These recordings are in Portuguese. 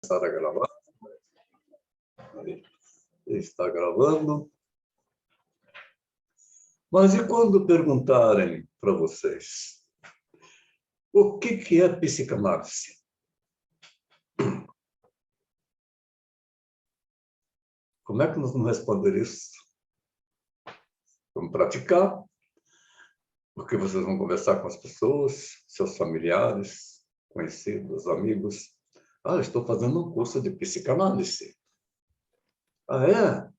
Começar a gravar. Está gravando. Mas e quando perguntarem para vocês o que é psicanálise? Como é que nós vamos responder isso? Vamos praticar, porque vocês vão conversar com as pessoas, seus familiares, conhecidos, amigos. Ah, estou fazendo um curso de psicanálise. Ah, é?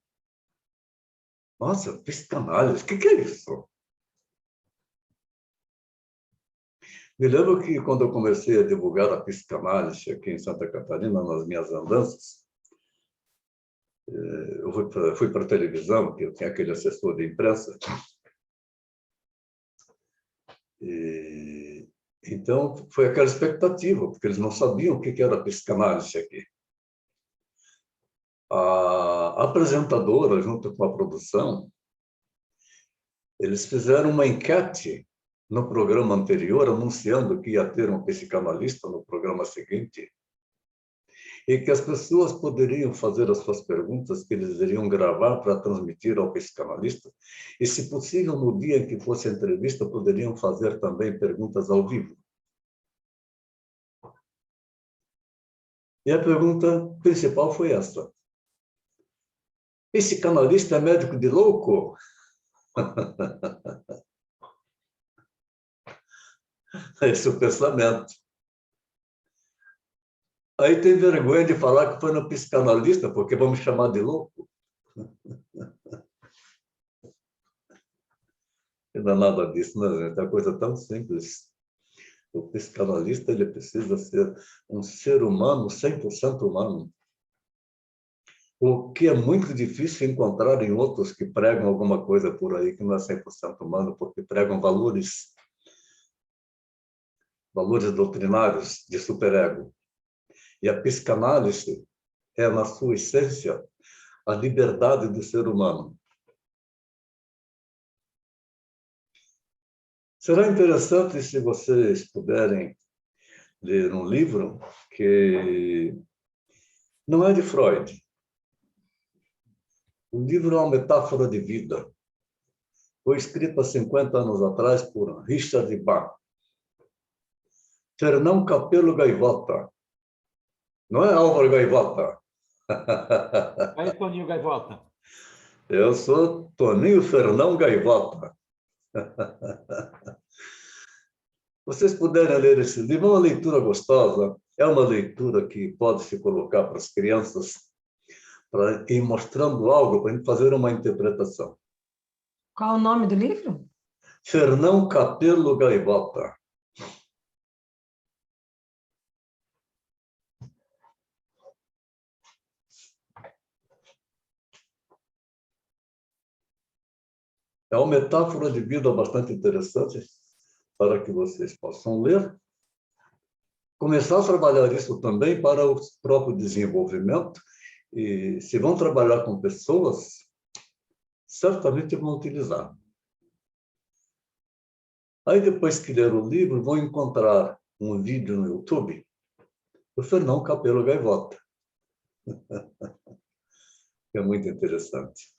Nossa, psicanálise, o que é isso? Me lembro que quando eu comecei a divulgar a psicanálise aqui em Santa Catarina, nas minhas andanças, eu fui para a televisão, que eu tinha aquele assessor de imprensa. E, então, foi aquela expectativa, porque eles não sabiam o que era a psicanálise aqui. A apresentadora, junto com a produção, eles fizeram uma enquete no programa anterior, anunciando que ia ter um psicanalista no programa seguinte, e que as pessoas poderiam fazer as suas perguntas, que eles iriam gravar para transmitir ao psicanalista, e, se possível, no dia em que fosse a entrevista, poderiam fazer também perguntas ao vivo. E a pergunta principal foi essa: psicanalista é médico de louco? Esse é o pensamento. Aí tem vergonha de falar que foi no psicanalista, porque vamos chamar de louco. Não é nada disso, né, gente? É uma coisa tão simples. O psicanalista, ele precisa ser um ser humano, 100% humano. O que é muito difícil encontrar em outros que pregam alguma coisa por aí que não é 100% humano, porque pregam valores doutrinários de superego. E a psicanálise é, na sua essência, a liberdade do ser humano. Será interessante se vocês puderem ler um livro que não é de Freud. O livro é uma metáfora de vida. Foi escrito há 50 anos atrás por Richard Bach. Fernão Capelo Gaivota. Não é Álvaro Gaivota. Aí, Toninho Gaivota. Eu sou Toninho Fernão Gaivota. Vocês puderem ler esse livro, é uma leitura gostosa, é uma leitura que pode se colocar para as crianças, para ir mostrando algo, para a gente fazer uma interpretação. Qual o nome do livro? Fernão Capelo Gaivota. É uma metáfora de vida bastante interessante para que vocês possam ler. Começar a trabalhar isso também para o próprio desenvolvimento. E se vão trabalhar com pessoas, certamente vão utilizar. Aí, depois que ler o livro, vão encontrar um vídeo no YouTube do Fernão Capelo Gaivota. É muito interessante.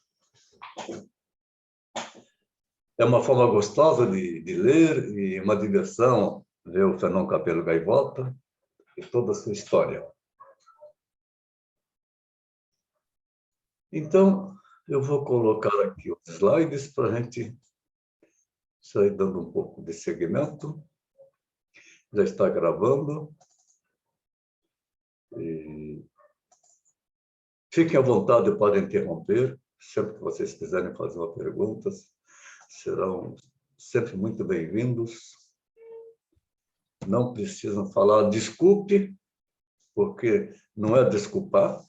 É uma forma gostosa de ler e uma diversão ver o Fernão Capelo Gaivota e toda a sua história. Então, eu vou colocar aqui os slides para a gente sair dando um pouco de segmento. Já está gravando. E fiquem à vontade para interromper, sempre que vocês quiserem fazer uma pergunta. Serão sempre muito bem-vindos. Não precisam falar desculpe, porque não é desculpar.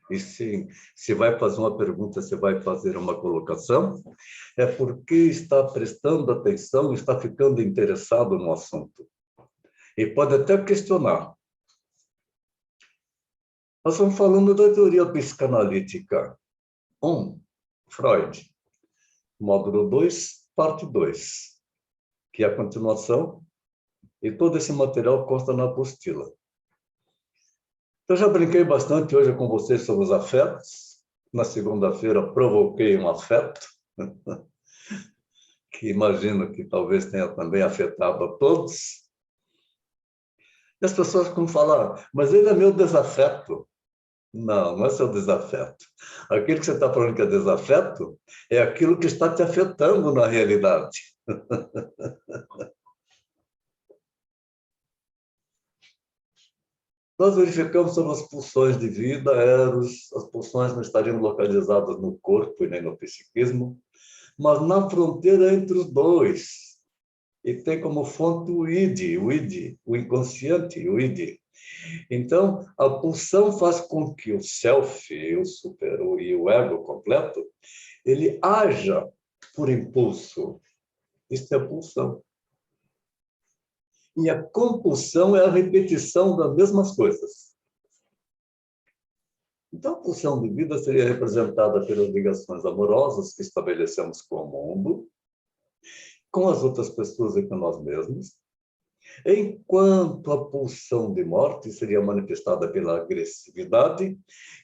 E sim, se vai fazer uma pergunta, se vai fazer uma colocação, é porque está prestando atenção, está ficando interessado no assunto. E pode até questionar. Nós estamos falando da teoria psicanalítica 1, Freud. Módulo 2, parte 2, que é a continuação, e todo esse material consta na apostila. Eu já brinquei bastante hoje com vocês sobre os afetos. Na segunda-feira provoquei um afeto, que imagino que talvez tenha também afetado a todos. E as pessoas como falar, mas ele é meu desafeto. Não, não é seu desafeto. Aquilo que você está falando que é desafeto é aquilo que está te afetando na realidade. Nós verificamos sobre as pulsões de vida, Eros, as pulsões não estariam localizadas no corpo e nem no psiquismo, mas na fronteira entre os dois. E tem como fonte o id, o inconsciente, o id. Então, a pulsão faz com que o self, o super e o ego completo, ele haja por impulso. Isso é pulsão. E a compulsão é a repetição das mesmas coisas. Então, a pulsão de vida seria representada pelas ligações amorosas que estabelecemos com o mundo, com as outras pessoas e com nós mesmos, enquanto a pulsão de morte seria manifestada pela agressividade,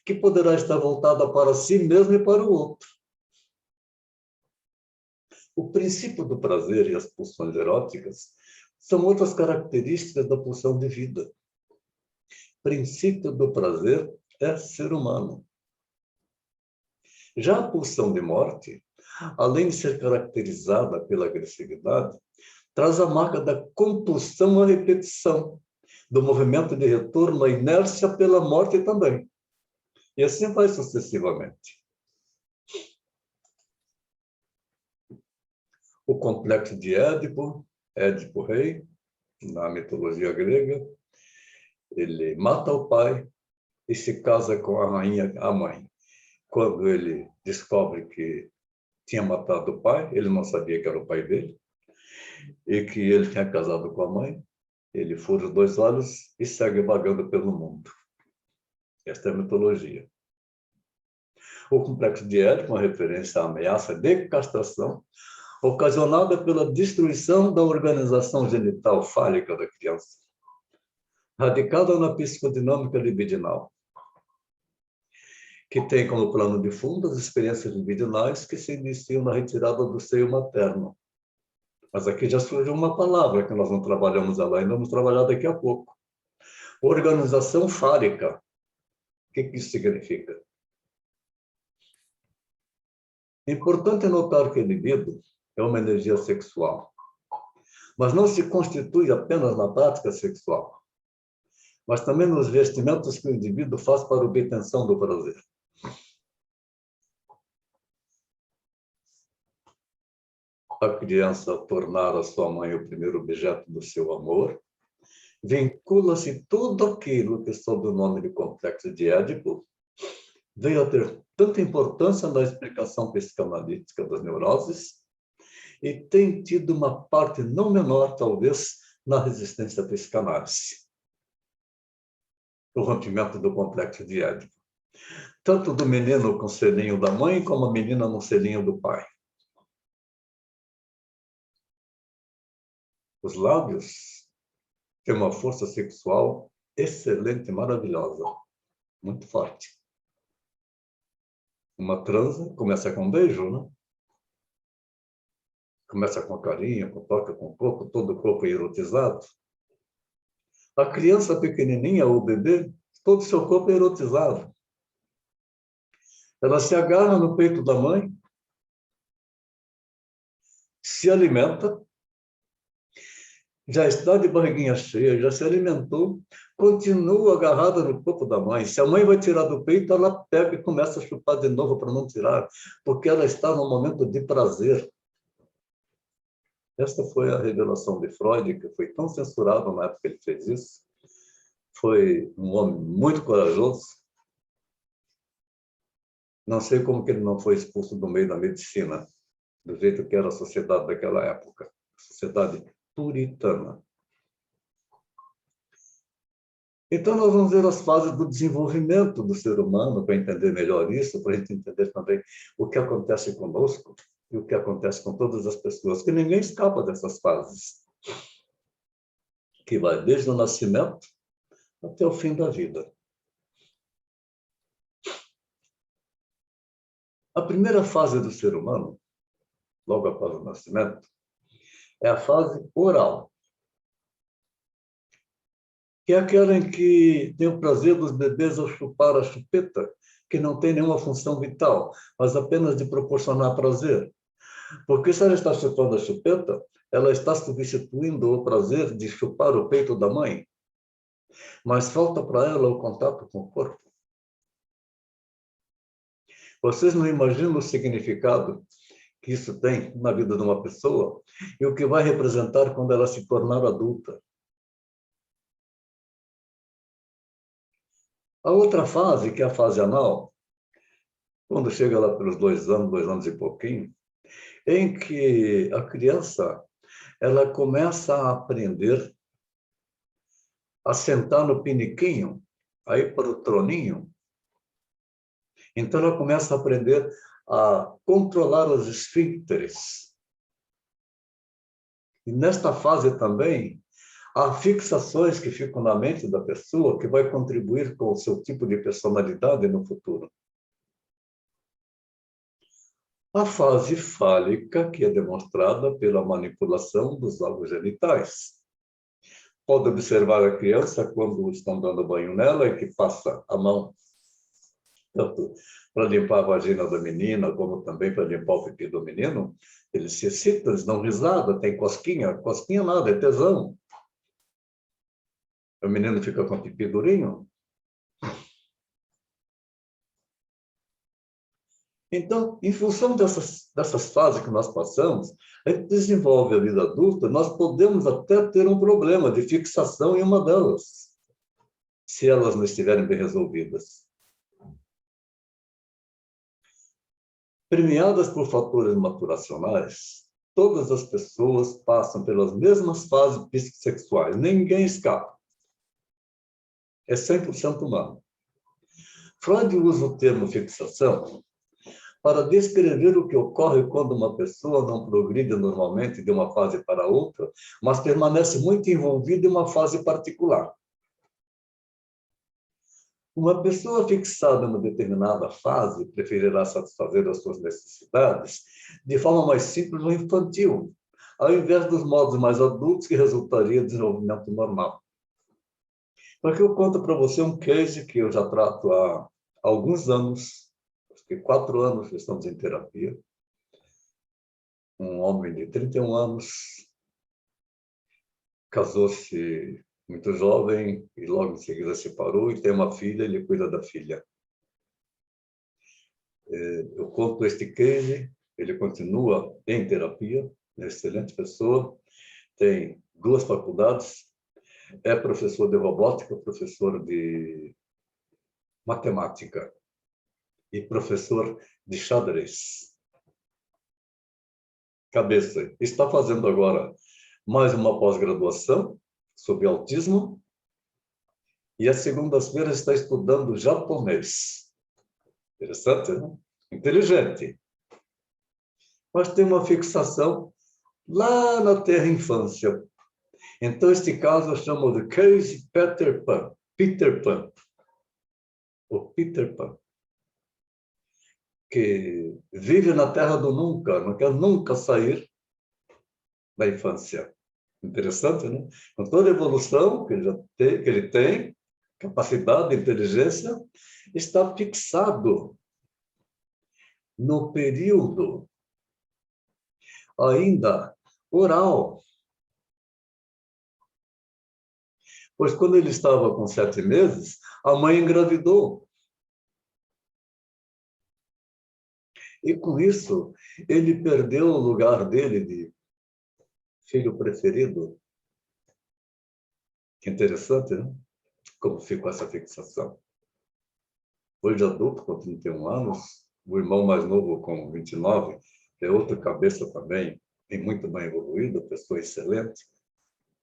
que poderá estar voltada para si mesmo e para o outro. O princípio do prazer e as pulsões eróticas são outras características da pulsão de vida. O princípio do prazer é ser humano. Já a pulsão de morte, além de ser caracterizada pela agressividade, traz a marca da compulsão à repetição, do movimento de retorno à inércia pela morte também. E assim vai sucessivamente. O complexo de Édipo, Édipo rei, na mitologia grega, ele mata o pai e se casa com a rainha, a mãe. Quando ele descobre que tinha matado o pai, ele não sabia que era o pai dele, e que ele tinha casado com a mãe, ele fura os dois olhos e segue vagando pelo mundo. Esta é a mitologia. O complexo de Édipo, uma referência à ameaça de castração, ocasionada pela destruição da organização genital fálica da criança, radicada na psicodinâmica libidinal, que tem como plano de fundo as experiências libidinais que se iniciam na retirada do seio materno. Mas aqui já surgiu uma palavra que nós não trabalhamos ela ainda, vamos trabalhar daqui a pouco. Organização fálica. O que isso significa? É importante notar que o libido é uma energia sexual, mas não se constitui apenas na prática sexual, mas também nos vestimentos que o indivíduo faz para a obtenção do prazer. A criança tornar a sua mãe o primeiro objeto do seu amor, vincula-se tudo aquilo que, sob o nome de complexo de Édipo, veio a ter tanta importância na explicação psicanalítica das neuroses e tem tido uma parte não menor, talvez, na resistência à psicanálise. O rompimento do complexo de Édipo. Tanto do menino com o selinho da mãe, como a menina no selinho do pai. Os lábios têm uma força sexual excelente, maravilhosa, muito forte. Uma transa começa com um beijo, né? Começa com carinho, com toque, com corpo, todo o corpo erotizado. A criança pequenininha, ou o bebê, todo o seu corpo é erotizado. Ela se agarra no peito da mãe, se alimenta, já está de barriguinha cheia, já se alimentou, continua agarrada no corpo da mãe. Se a mãe vai tirar do peito, ela pega e começa a chupar de novo para não tirar, porque ela está num momento de prazer. Esta foi a revelação de Freud, que foi tão censurado na época que ele fez isso. Foi um homem muito corajoso. Não sei como que ele não foi expulso do meio da medicina, do jeito que era a sociedade daquela época, sociedade puritana. Então, nós vamos ver as fases do desenvolvimento do ser humano, para entender melhor isso, para a gente entender também o que acontece conosco e o que acontece com todas as pessoas, que ninguém escapa dessas fases, que vai desde o nascimento até o fim da vida. A primeira fase do ser humano, logo após o nascimento, é a fase oral, que é aquela em que tem o prazer dos bebês ao chupar a chupeta, que não tem nenhuma função vital, mas apenas de proporcionar prazer. Porque se ela está chupando a chupeta, ela está substituindo o prazer de chupar o peito da mãe, mas falta para ela o contato com o corpo. Vocês não imaginam o significado que isso tem na vida de uma pessoa e o que vai representar quando ela se tornar adulta. A outra fase, que é a fase anal, quando chega lá pelos 2 anos e pouquinho, em que a criança ela começa a aprender a sentar no piniquinho, a ir para o troninho. Então ela começa a aprender a controlar os esfíncteres. E nesta fase também, há fixações que ficam na mente da pessoa que vai contribuir com o seu tipo de personalidade no futuro. A fase fálica, que é demonstrada pela manipulação dos órgãos genitais. Pode observar a criança quando estão dando banho nela e que passa a mão, tanto para limpar a vagina da menina, como também para limpar o pipi do menino. Eles se excitam, eles dão risada, tem cosquinha. Cosquinha nada, é tesão. O menino fica com o pipi durinho. Então, em função dessas fases que nós passamos, a gente desenvolve a vida adulta, nós podemos até ter um problema de fixação em uma delas, se elas não estiverem bem resolvidas. Premiadas por fatores maturacionais, todas as pessoas passam pelas mesmas fases psicossexuais, ninguém escapa. É 100% humano. Freud usa o termo fixação para descrever o que ocorre quando uma pessoa não progride normalmente de uma fase para outra, mas permanece muito envolvida em uma fase particular. Uma pessoa fixada em uma determinada fase preferirá satisfazer as suas necessidades de forma mais simples ou infantil, ao invés dos modos mais adultos que resultaria em desenvolvimento normal. Porque eu conto para você um case que eu já trato há alguns anos, acho que 4 anos que estamos em terapia. Um homem de 31 anos, casou-se muito jovem e logo em seguida se separou e tem uma filha, ele cuida da filha. Eu conto este case, ele continua em terapia, é uma excelente pessoa, tem 2 faculdades, é professor de robótica, professor de matemática e professor de xadrez. Cabeça. Está fazendo agora mais uma pós-graduação sobre autismo e às segundas-feiras está estudando japonês. Interessante, né? Inteligente. Mas tem uma fixação lá na terra infância. Então, este caso eu chamo de case Peter Pan. Peter Pan. O Peter Pan. Que vive na terra do nunca, não quer nunca sair da infância. Interessante, né? Com toda a evolução que ele tem, capacidade, inteligência, está fixado no período ainda oral. Pois quando ele estava com 7 meses, a mãe engravidou. E com isso, ele perdeu o lugar dele de filho preferido. Que interessante, né? Como ficou essa fixação. Hoje adulto, com 31 anos, o irmão mais novo com 29, que é outra cabeça também, e muito bem evoluída, pessoa excelente.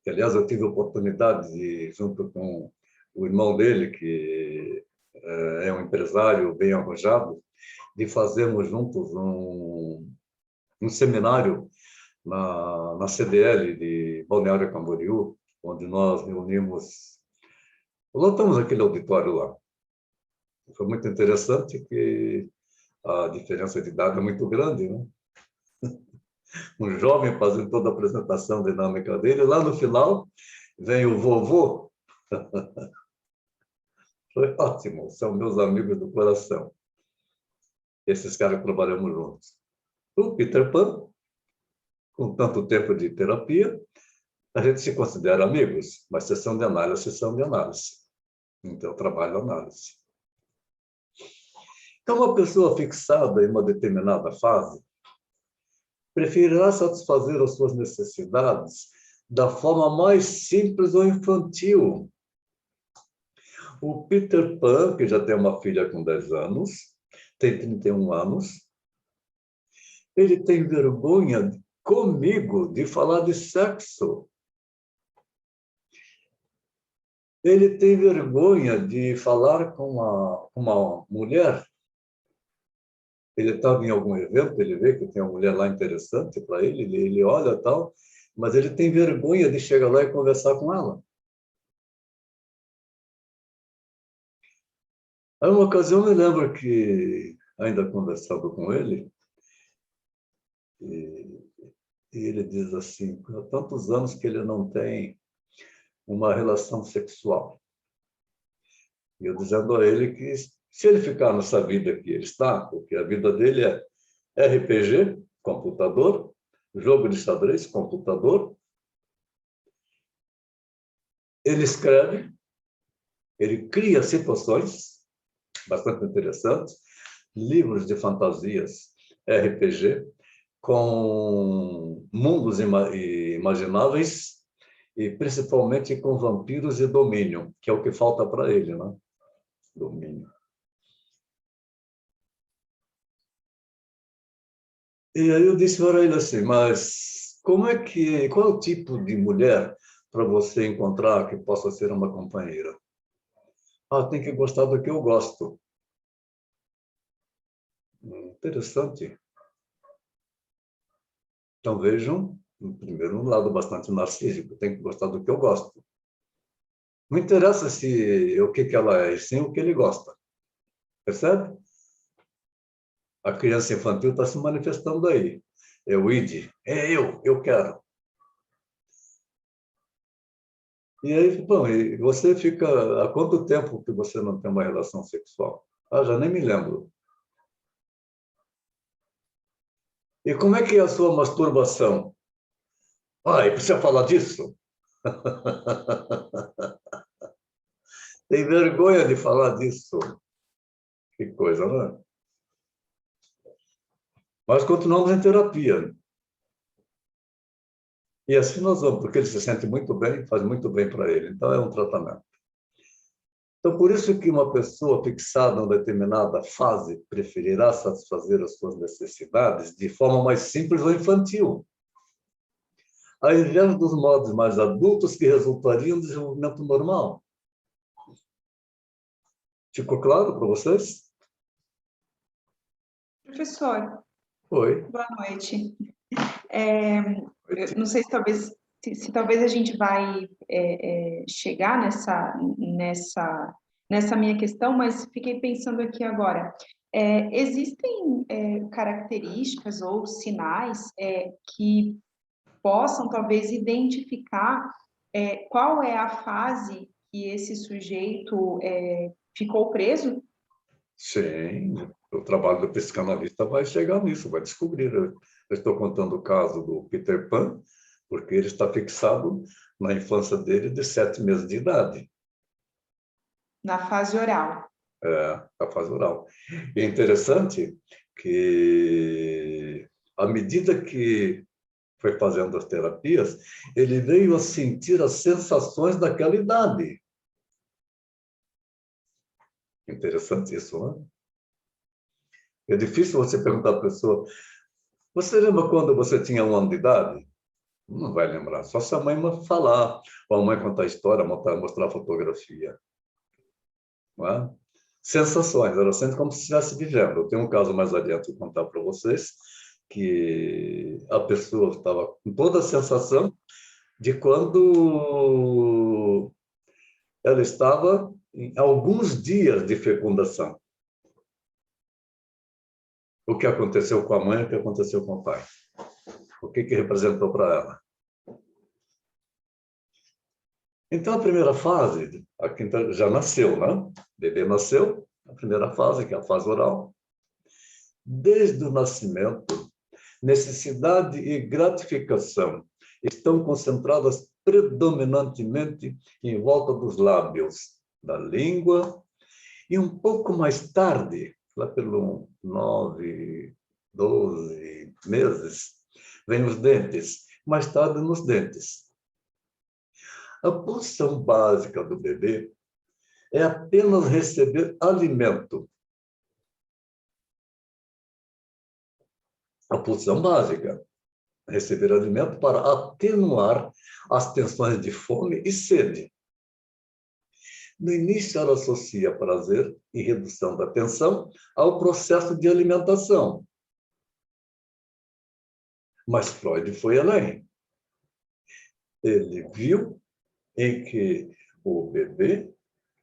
Que, aliás, eu tive a oportunidade de, junto com o irmão dele, que é um empresário bem arrojado, de fazermos juntos um seminário na CDL de Balneário Camboriú, onde nós reunimos, lotamos aquele auditório lá. Foi muito interessante que a diferença de idade é muito grande, né? Um jovem fazendo toda a apresentação dinâmica dele, lá no final vem o vovô. Foi ótimo, são meus amigos do coração. Esses caras que trabalhamos juntos. O Peter Pan, com tanto tempo de terapia, a gente se considera amigos, mas sessão de análise é sessão de análise. Então, eu trabalho análise. Então, uma pessoa fixada em uma determinada fase preferirá satisfazer as suas necessidades da forma mais simples ou infantil. O Peter Pan, que já tem uma filha com 10 anos, tem 31 anos, ele tem vergonha comigo de falar de sexo. Ele tem vergonha de falar com uma mulher. Ele estava em algum evento, ele vê que tem uma mulher lá interessante para ele olha tal, mas ele tem vergonha de chegar lá e conversar com ela. Aí, uma ocasião, eu me lembro que, ainda conversando com ele, e ele diz assim, há tantos anos que ele não tem uma relação sexual. E eu dizendo a ele que, se ele ficar nessa vida que ele está, porque a vida dele é RPG, computador, jogo de xadrez, computador, ele escreve, ele cria situações bastante interessantes, livros de fantasias, RPG, com mundos imagináveis e principalmente com vampiros e domínio, que é o que falta para ele, né? Domínio. E aí eu disse para ele assim, mas qual é o tipo de mulher para você encontrar que possa ser uma companheira? Ah, tem que gostar do que eu gosto. Interessante. Então vejam, primeiro, um lado bastante narcísico, tem que gostar do que eu gosto. Não interessa o que ela é, sim o que ele gosta. Percebe? A criança infantil está se manifestando aí. É o id. É eu quero. E aí, bom, e você fica... Há quanto tempo que você não tem uma relação sexual? Ah, já nem me lembro. E como é que é a sua masturbação? Ah, e precisa falar disso? Tem vergonha de falar disso. Que coisa, não é? Mas continuamos em terapia. E assim nós vamos, porque ele se sente muito bem, faz muito bem para ele. Então, é um tratamento. Então, por isso que uma pessoa fixada em uma determinada fase preferirá satisfazer as suas necessidades de forma mais simples ou infantil, ao invés dos modos mais adultos que resultariam no desenvolvimento normal. Ficou claro para vocês? Professor, Foi. boa noite. Eu não sei se talvez a gente vai chegar nessa minha questão, mas fiquei pensando aqui agora. Existem características ou sinais que possam talvez identificar qual é a fase que esse sujeito ficou preso? Sim, o trabalho do psicanalista vai chegar nisso, vai descobrir. Eu estou contando o caso do Peter Pan, porque ele está fixado na infância dele de 7 meses de idade. Na fase oral. A fase oral. E é interessante que, à medida que foi fazendo as terapias, ele veio a sentir as sensações daquela idade. Interessante isso, né? É difícil você perguntar à pessoa, você lembra quando você tinha 1 ano de idade? Não vai lembrar, só se a mãe falar, ou a mãe contar a história, mostrar a fotografia. Não é? Sensações, ela sente como se estivesse vivendo. Eu tenho um caso mais adiante de contar para vocês, que a pessoa estava com toda a sensação de quando ela estava em alguns dias de fecundação. O que aconteceu com a mãe, o que aconteceu com o pai. O que representou para ela. Então, a primeira fase, a quinta já nasceu, né? O bebê nasceu, a primeira fase, que é a fase oral. Desde o nascimento, necessidade e gratificação estão concentradas predominantemente em volta dos lábios, da língua, e um pouco mais tarde, lá pelo 9, 12 meses, vem os dentes, mais tarde nos dentes. A posição básica do bebê é apenas receber alimento. A posição básica, receber alimento para atenuar as tensões de fome e sede. No início, ela associa prazer e redução da tensão ao processo de alimentação. Mas Freud foi além. Ele viu em que o bebê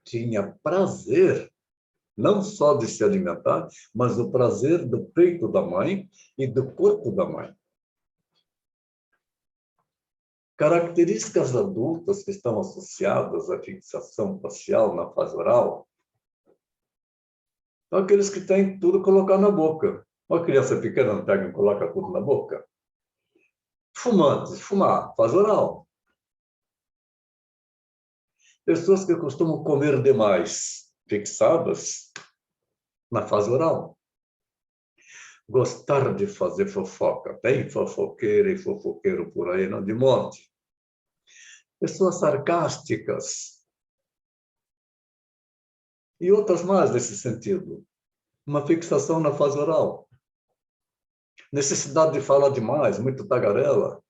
tinha prazer, não só de se alimentar, mas o prazer do peito da mãe e do corpo da mãe. Características adultas que estão associadas à fixação facial na fase oral são aqueles que têm tudo colocar na boca. Uma criança pequena não pega e coloca tudo na boca. Fumantes, fumar, fase oral. Pessoas que costumam comer demais, fixadas na fase oral. Gostar de fazer fofoca. Tem fofoqueira e fofoqueiro por aí, não de monte. Pessoas sarcásticas. E outras mais nesse sentido. Uma fixação na fase oral. Necessidade de falar demais, muito tagarela.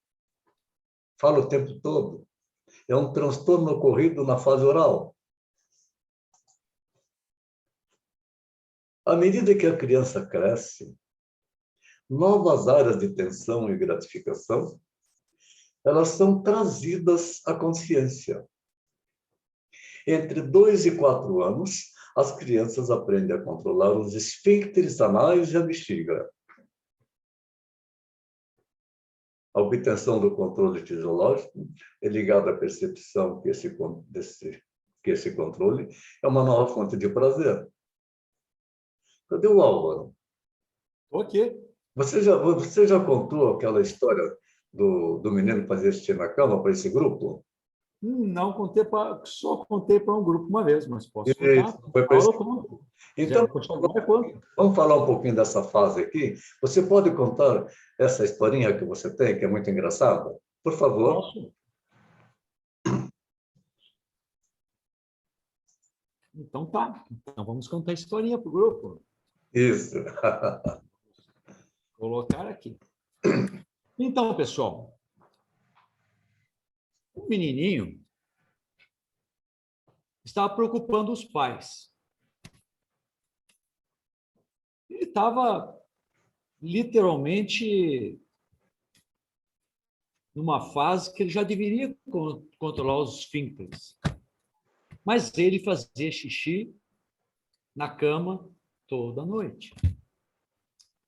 Fala o tempo todo. É um transtorno ocorrido na fase oral. À medida que a criança cresce, novas áreas de tensão e gratificação, elas são trazidas à consciência. Entre 2 e 4 anos, as crianças aprendem a controlar os esfíncteres anais e a bexiga. A obtenção do controle fisiológico é ligada à percepção que esse controle é uma nova fonte de prazer. Cadê o Álvaro? Estou aqui. Você já contou aquela história do menino que fazia xixi na cama para esse grupo? Não contei só contei para um grupo uma vez, mas posso Isso, contar. foi para esse Aula, conto. Então, Agora conto. vamos falar um pouquinho dessa fase aqui. Você pode contar essa historinha que você tem, que é muito engraçada? Por favor. Posso? Então tá. Então vamos contar a historinha para o grupo. Isso. Vou colocar aqui. Então, pessoal, o menininho estava preocupando os pais. Ele estava literalmente numa fase que ele já deveria controlar os esfíncteres. Mas ele fazia xixi na cama toda noite.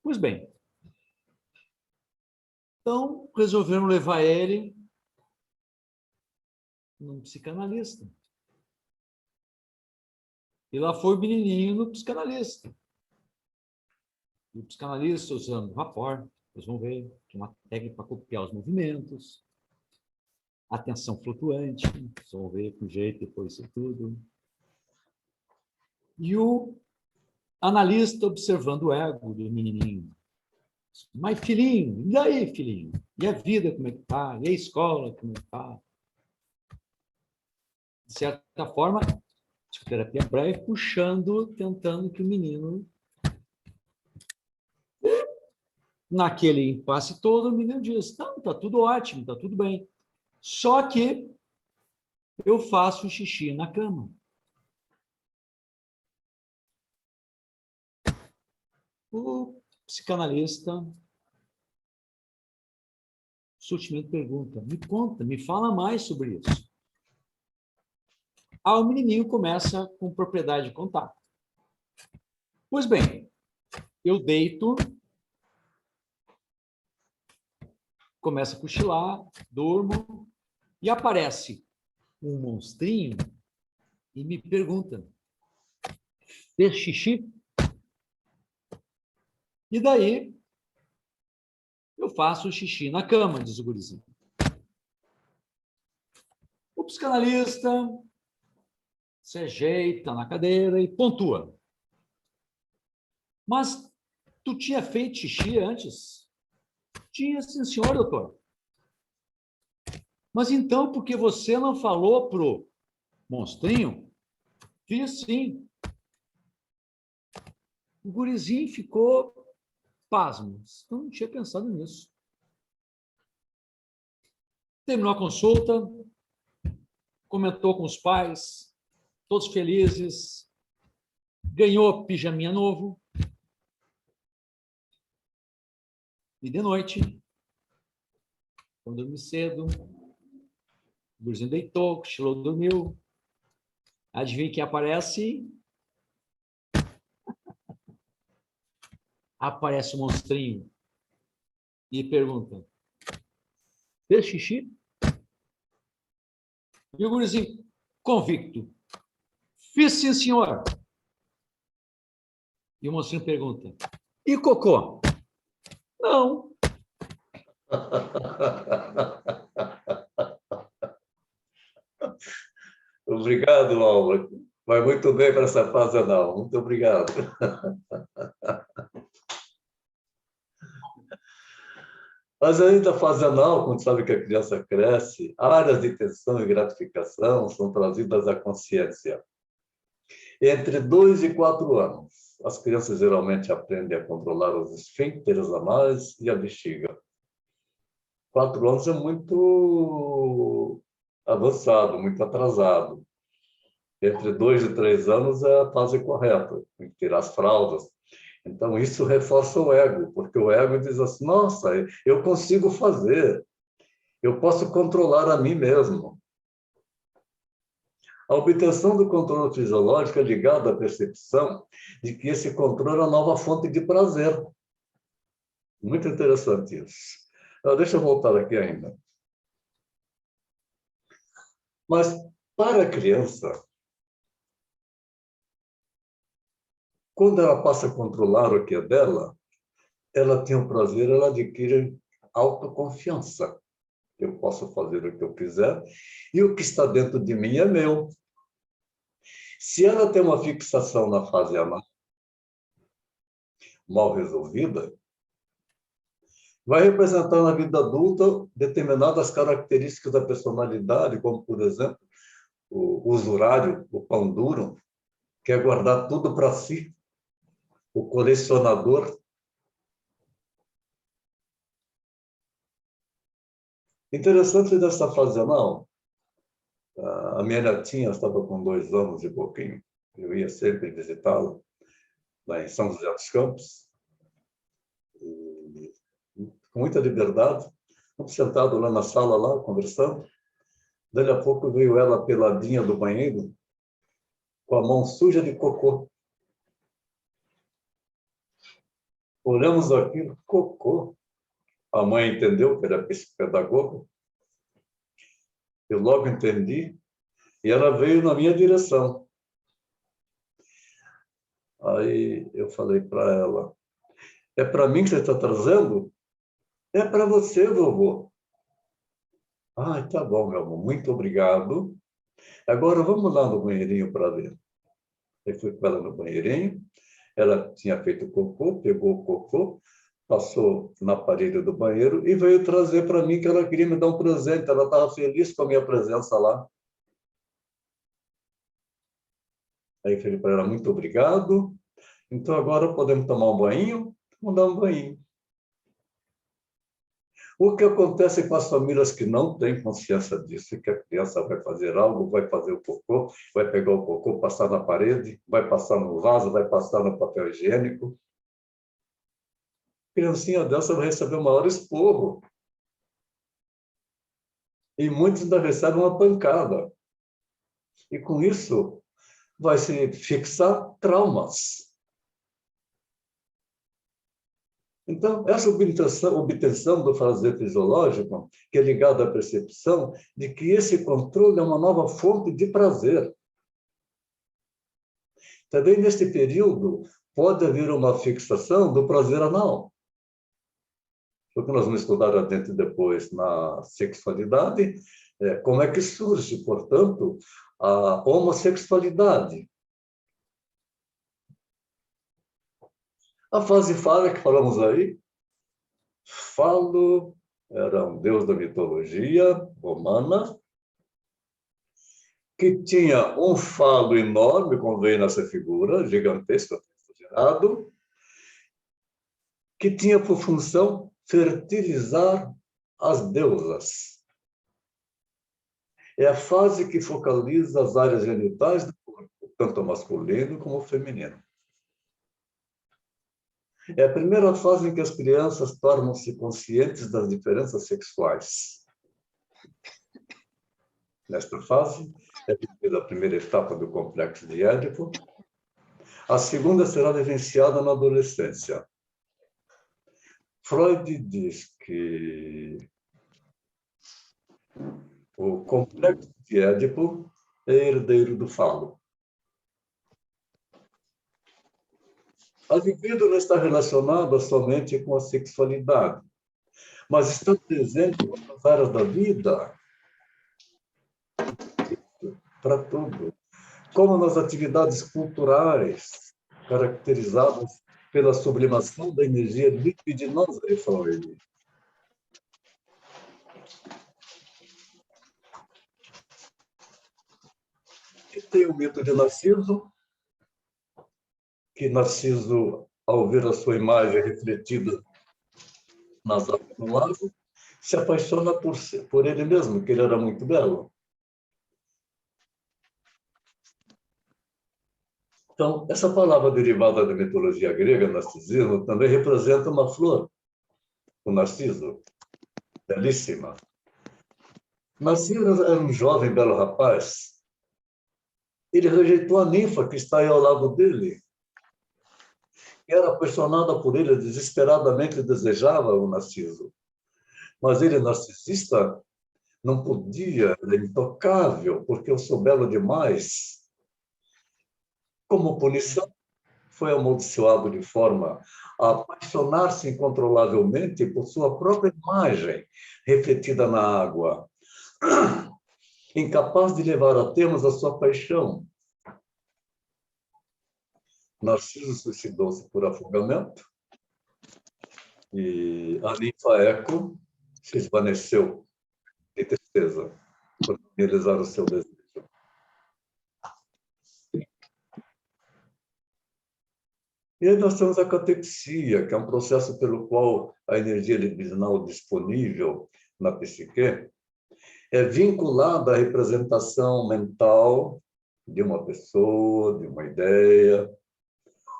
Pois bem, então resolveram levar ele num psicanalista. E lá foi o menininho no psicanalista. E o psicanalista usando rapport, vocês vão ver, que é uma técnica para copiar os movimentos, atenção flutuante, vocês vão ver com jeito depois isso tudo. E o analista observando o ego do menininho. Mas, filhinho, e aí, filhinho? E a vida, como é que está? E a escola, como é que está? De certa forma, psicoterapia breve, puxando, tentando que o menino... Naquele impasse todo, o menino diz, não, está tudo ótimo, está tudo bem. Só que eu faço xixi na cama. O psicanalista sutilmente pergunta, me conta, me fala mais sobre isso. O menininho começa com propriedade de contato. Pois bem, eu deito, começo a cochilar, durmo, e aparece um monstrinho e me pergunta: fez xixi? E daí eu faço xixi na cama, diz o gurizinho. O psicanalista se ajeita na cadeira e pontua. Mas tu tinha feito xixi antes? Tinha, sim, senhor, doutor. Mas então, por que você não falou pro monstrinho? Fiz sim. O gurizinho ficou pasmo. Eu não tinha pensado nisso. Terminou a consulta, comentou com os pais, todos felizes, ganhou pijaminha novo. E de noite, quando eu dormi cedo, o gurizinho deitou, cochilou, dormiu. Adivinha quem aparece? Aparece o monstrinho e pergunta: fez xixi? E o gurizinho, convicto: fiz sim, senhor. E o monstrinho pergunta: e cocô? Não. Obrigado, Laura. Vai muito bem para essa fase anal. Muito obrigado. Mas ainda a fase anal, quando sabe que a criança cresce, áreas de tensão e gratificação são trazidas à consciência. Entre 2 e 4 anos, as crianças geralmente aprendem a controlar os esfíncteres anais e a bexiga. 4 anos é muito avançado, muito atrasado. Entre 2 e 3 anos é a fase correta, tem que tirar as fraldas. Então, isso reforça o ego, porque o ego diz assim: nossa, eu consigo fazer, eu posso controlar a mim mesmo. A obtenção do controle fisiológico é ligada à percepção de que esse controle é a nova fonte de prazer. Muito interessante isso. Deixa eu voltar aqui ainda. Mas, para a criança, quando ela passa a controlar o que é dela, ela tem um prazer, ela adquire autoconfiança. Eu posso fazer o que eu quiser e o que está dentro de mim é meu. Se ela tem uma fixação na fase anal mal resolvida, vai representar na vida adulta determinadas características da personalidade, como, por exemplo, o usurário, o pão duro, quer guardar tudo para si, o colecionador. Interessante dessa fase anal, a minha netinha estava com 2 anos e pouquinho, eu ia sempre visitá-la, lá em São José dos Campos, e, com muita liberdade, estamos sentados lá na sala, lá, conversando. Daí a pouco veio ela peladinha do banheiro, com a mão suja de cocô. Olhamos aquilo, cocô. A mãe entendeu que era psicopedagoga. Eu logo entendi, e ela veio na minha direção. Aí eu falei para ela: é para mim que você está trazendo? É para você, vovô. Ah, tá bom, meu amor, muito obrigado. Agora vamos lá no banheirinho para ver. Eu fui com ela no banheirinho, ela tinha feito cocô, pegou o cocô, passou na parede do banheiro e veio trazer para mim que ela queria me dar um presente. Ela estava feliz com a minha presença lá. Aí eu falei para ela: muito obrigado. Então agora podemos tomar um banho? Vamos dar um banho. O que acontece com as famílias que não têm consciência disso, que a criança vai fazer algo, vai fazer o cocô, vai pegar o cocô, passar na parede, vai passar no vaso, vai passar no papel higiênico. A criancinha dessa vai receber o maior esporro. E muitos ainda recebem uma pancada. E com isso vai se fixar traumas. Então, essa obtenção do prazer fisiológico, que é ligada à percepção de que esse controle é uma nova fonte de prazer. Também, neste período, pode haver uma fixação do prazer anal. O que nós vamos estudar adentro depois na sexualidade, como é que surge, portanto, a homossexualidade. A fase Falo que falamos aí, Falo era um deus da mitologia romana, que tinha um falo enorme, como veio nessa figura, gigantesco, exagerado, que tinha por função fertilizar as deusas. É a fase que focaliza as áreas genitais do corpo, tanto masculino como feminino. É a primeira fase em que as crianças tornam-se conscientes das diferenças sexuais. Nesta fase, é vivida a primeira etapa do complexo de Édipo. A segunda será vivenciada na adolescência. Freud diz que o complexo de Édipo é herdeiro do falo. A libido não está relacionada somente com a sexualidade, mas está presente em outras áreas da vida, para tudo. Como nas atividades culturais, caracterizadas pela sublimação da energia libidinosa de Freud. E tem o mito de Narciso, que Narciso, ao ver a sua imagem refletida nas águas do lago, se apaixona por ele mesmo, que ele era muito belo. Então, essa palavra derivada da mitologia grega, narcisismo, também representa uma flor, o narciso, belíssima. Narciso era um jovem belo rapaz. Ele rejeitou a ninfa que está aí ao lado dele. Era apaixonada por ele, desesperadamente desejava o Narciso. Mas ele, narcisista, não podia, era intocável, porque eu sou belo demais. Como punição, foi amaldiçoado de forma a apaixonar-se incontrolavelmente por sua própria imagem, refletida na água, incapaz de levar a termos a sua paixão. Narciso suicidou-se por afogamento e a ninfa Eco se esvaneceu de tristeza por realizar o seu desejo. E aí nós temos a catexia, que é um processo pelo qual a energia libidinal disponível na psique é vinculada à representação mental de uma pessoa, de uma ideia,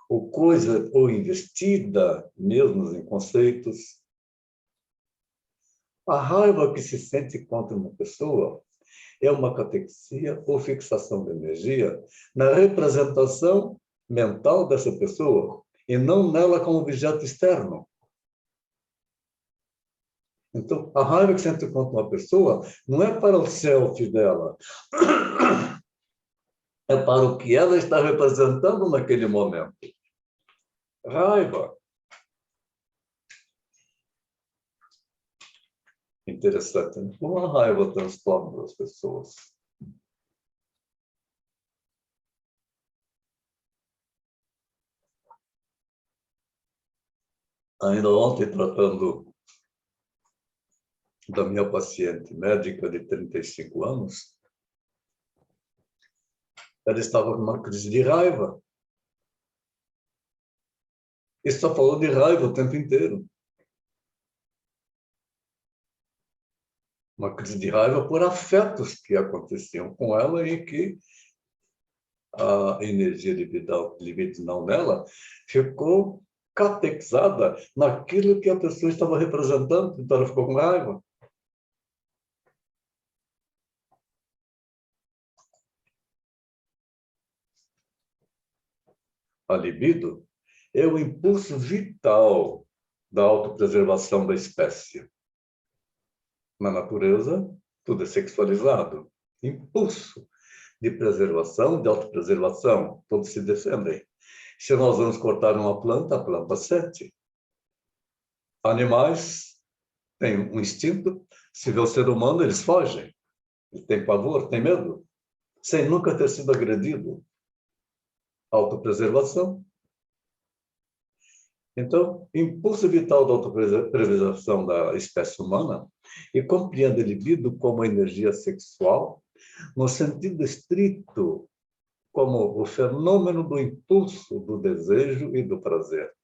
ou coisa, ou investida mesmo em conceitos. A raiva que se sente contra uma pessoa é uma catexia ou fixação de energia na representação mental dessa pessoa e não nela como objeto externo. Então, a raiva que sente contra uma pessoa não é para o selfie dela, é para o que ela está representando naquele momento. Raiva. Interessante, né? Como a raiva transforma as pessoas. Ainda ontem, tratando da minha paciente médica de 35 anos, ela estava numa crise de raiva. E só falou de raiva o tempo inteiro. Uma crise de raiva por afetos que aconteciam com ela e que a energia libidinal dela ficou catexada naquilo que a pessoa estava representando, então ela ficou com raiva. A libido é o impulso vital da autopreservação da espécie. Na natureza, tudo é sexualizado. Impulso de preservação, de autopreservação, todos se defendem. Se nós vamos cortar uma planta, a planta sente. Animais têm um instinto, se vê o ser humano, eles fogem. Ele tem pavor, tem medo, sem nunca ter sido agredido. Autopreservação. Então, impulso vital da autopreservação da espécie humana e compreende a libido como energia sexual, no sentido estrito, como o fenômeno do impulso, do desejo e do prazer.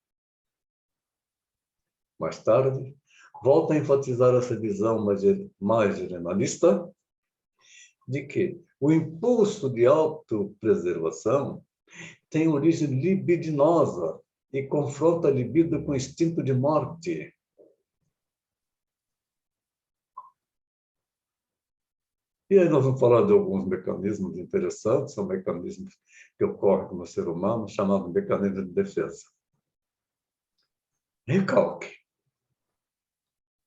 Mais tarde, volta a enfatizar essa visão mais generalista de que o impulso de autopreservação tem origem libidinosa e confronta a libido com o instinto de morte. E aí nós vamos falar de alguns mecanismos interessantes, são mecanismos que ocorrem no ser humano, chamados mecanismos de defesa. Recalque.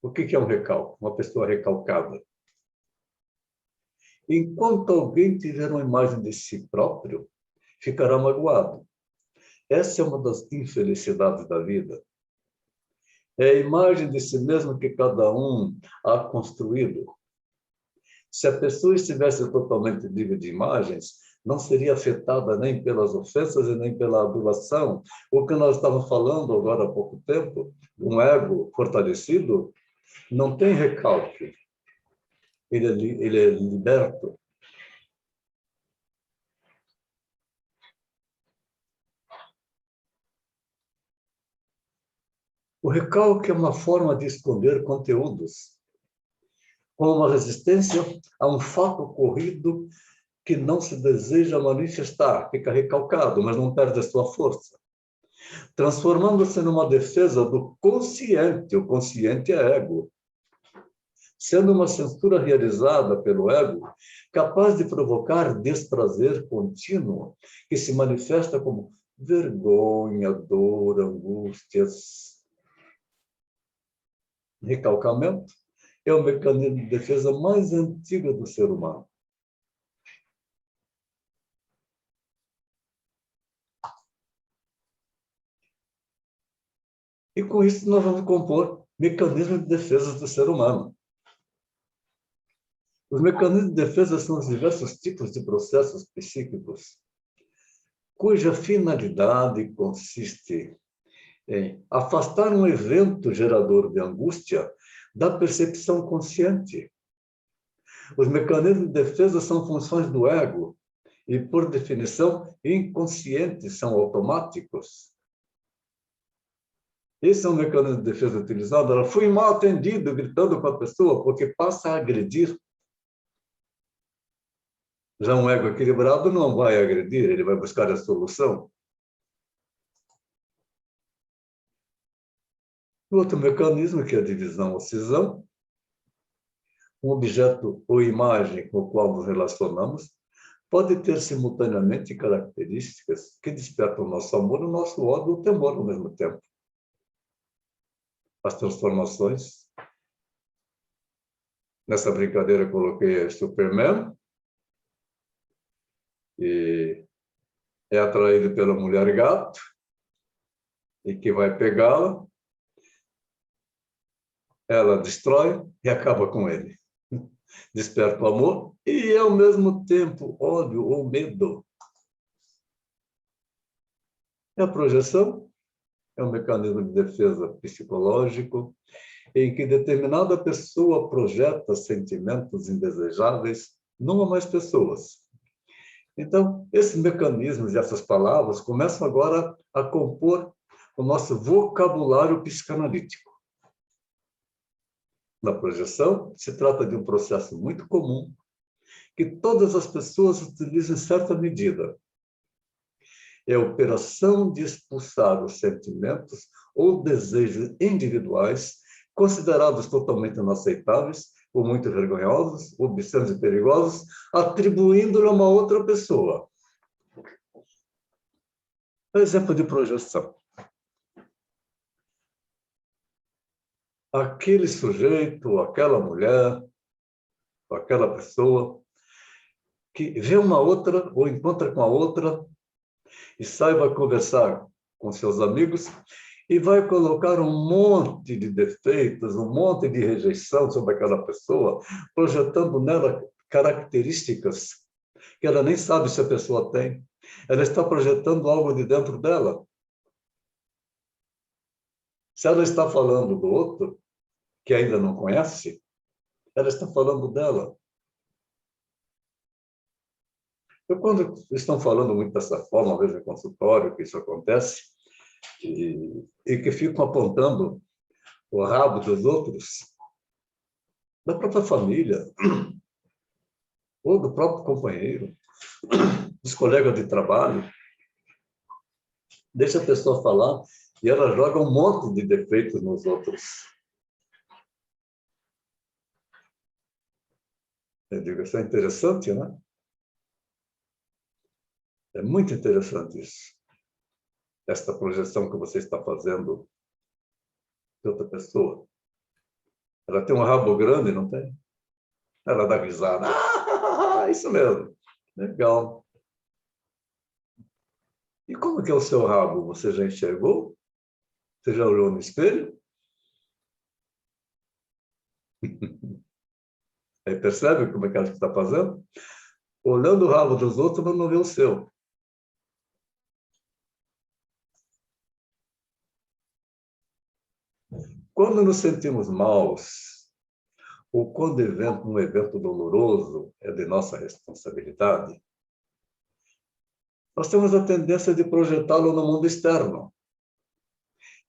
O que é um recalque? Uma pessoa recalcada. Enquanto alguém tiver uma imagem de si próprio, ficará magoado. Essa é uma das infelicidades da vida. É a imagem de si mesmo que cada um ha construído. Se a pessoa estivesse totalmente livre de imagens, não seria afetada nem pelas ofensas e nem pela adulação. O que nós estávamos falando agora há pouco tempo, um ego fortalecido, não tem recalque. Ele é liberto. O recalque é uma forma de esconder conteúdos, como uma resistência a um fato ocorrido que não se deseja manifestar, fica recalcado, mas não perde a sua força, transformando-se numa defesa do consciente. O consciente é ego, sendo uma censura realizada pelo ego, capaz de provocar desprazer contínuo, que se manifesta como vergonha, dor, angústias. Recalcamento é o mecanismo de defesa mais antigo do ser humano. E com isso nós vamos compor mecanismos de defesa do ser humano. Os mecanismos de defesa são os diversos tipos de processos psíquicos, cuja finalidade consiste em afastar um evento gerador de angústia da percepção consciente. Os mecanismos de defesa são funções do ego e, por definição, inconscientes, são automáticos. Esse é um mecanismo de defesa utilizado. Ela foi mal atendido, gritando com a pessoa, porque passa a agredir. Já um ego equilibrado não vai agredir, ele vai buscar a solução. O outro mecanismo, que é a divisão ou cisão, um objeto ou imagem com o qual nos relacionamos, pode ter simultaneamente características que despertam o nosso amor, o nosso ódio ou o temor ao mesmo tempo. As transformações. Nessa brincadeira eu coloquei Superman, e é atraído pela mulher gato, e que vai pegá-la, ela destrói e acaba com ele. Desperta o amor e, ao mesmo tempo, ódio ou medo. E a projeção é um mecanismo de defesa psicológico em que determinada pessoa projeta sentimentos indesejáveis numa ou mais pessoas. Então, esses mecanismos e essas palavras começam agora a compor o nosso vocabulário psicanalítico. Na projeção, se trata de um processo muito comum que todas as pessoas utilizam em certa medida. É a operação de expulsar os sentimentos ou desejos individuais considerados totalmente inaceitáveis, ou muito vergonhosos, obscenos e perigosos, atribuindo-lhe a uma outra pessoa. Exemplo de projeção. aquele sujeito, aquela mulher, aquela pessoa que vê uma outra ou encontra com a outra e sai vai conversar com seus amigos e vai colocar um monte de defeitos, um monte de rejeição sobre aquela pessoa, projetando nela características que ela nem sabe se a pessoa tem. Ela está projetando algo de dentro dela. Se ela está falando do outro, que ainda não conhece, ela está falando dela. Eu, quando estão falando muito dessa forma, vejo em consultório que isso acontece, e que ficam apontando o rabo dos outros, da própria família, ou do próprio companheiro, dos colegas de trabalho. Deixa a pessoa falar e ela joga um monte de defeitos nos outros. Eu digo, isso é interessante, né? É muito interessante isso. Esta projeção que você está fazendo de outra pessoa. Ela tem um rabo grande, não tem? Ela dá risada. Ah, isso mesmo. Legal. E como que é o seu rabo? Você já enxergou? Você já olhou no espelho? Aí percebe como é que ela está fazendo? Olhando o rabo dos outros, mas não vê o seu. Quando nos sentimos maus, ou quando um evento doloroso é de nossa responsabilidade, nós temos a tendência de projetá-lo no mundo externo,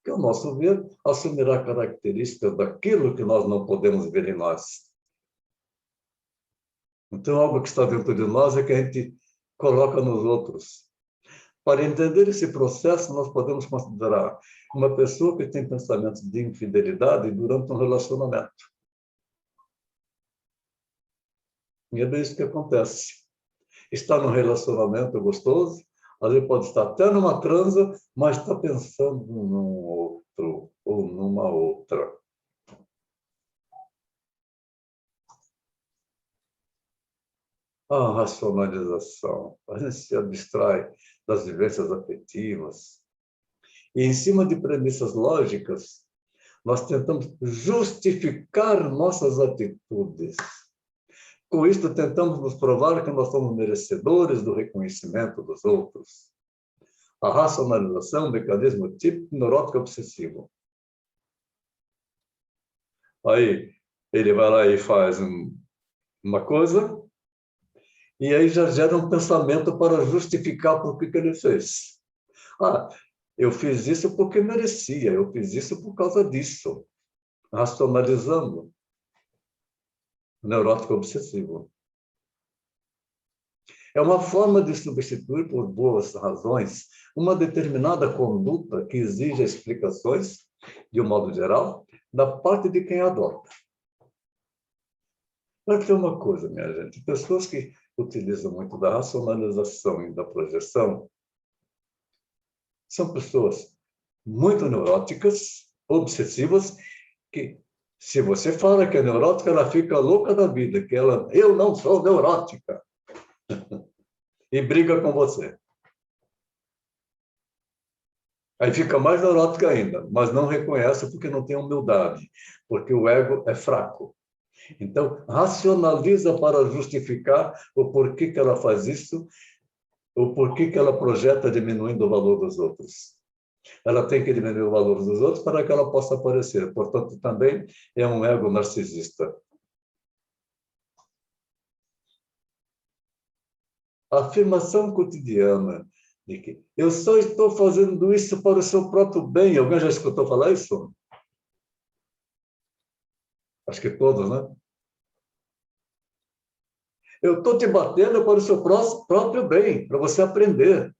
que, ao nosso ver, assumirá características daquilo que nós não podemos ver em nós. Então, algo que está dentro de nós é que a gente coloca nos outros. Para entender esse processo, nós podemos considerar uma pessoa que tem pensamentos de infidelidade durante um relacionamento. E é bem isso que acontece. Está num relacionamento gostoso, às vezes pode estar até numa transa, mas está pensando num outro ou numa outra. A racionalização. A gente se abstrai das vivências afetivas. E, em cima de premissas lógicas, nós tentamos justificar nossas atitudes. Com isto, tentamos nos provar que nós somos merecedores do reconhecimento dos outros. A racionalização é um mecanismo típico neurótico obsessivo. Aí, ele vai lá e faz uma coisa, e aí já gera um pensamento para justificar por que ele fez. Ah, eu fiz isso porque merecia, eu fiz isso por causa disso. Racionalizando. Neurótico obsessivo. É uma forma de substituir por boas razões uma determinada conduta que exige explicações, de um modo geral, da parte de quem adota. Mas tem uma coisa, minha gente, pessoas que utilizam muito da racionalização e da projeção são pessoas muito neuróticas, obsessivas, que, se você fala que é neurótica, ela fica louca da vida, que ela, eu não sou neurótica. E briga com você. Aí fica mais neurótica ainda, mas não reconhece porque não tem humildade, porque o ego é fraco. Então, racionaliza para justificar o porquê que ela faz isso, o porquê que ela projeta diminuindo o valor dos outros. Ela tem que diminuir o valor dos outros para que ela possa aparecer. Portanto, também é um ego narcisista. A afirmação cotidiana de que eu só estou fazendo isso para o seu próprio bem. Alguém já escutou falar isso? Acho que todos, né? Eu estou te batendo para o seu próprio bem, para você aprender.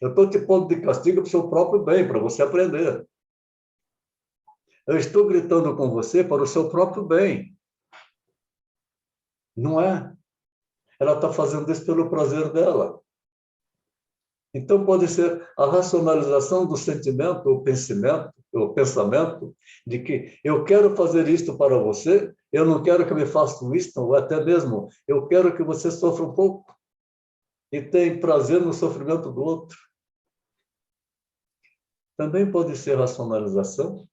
Eu estou te pondo de castigo para o seu próprio bem, para você aprender. Eu estou gritando com você para o seu próprio bem. Não é? Ela está fazendo isso pelo prazer dela. Então, pode ser a racionalização do sentimento ou pensamento o pensamento de que eu quero fazer isto para você, eu não quero que me faça isto, ou até mesmo eu quero que você sofra um pouco e tenha prazer no sofrimento do outro. Também pode ser racionalização,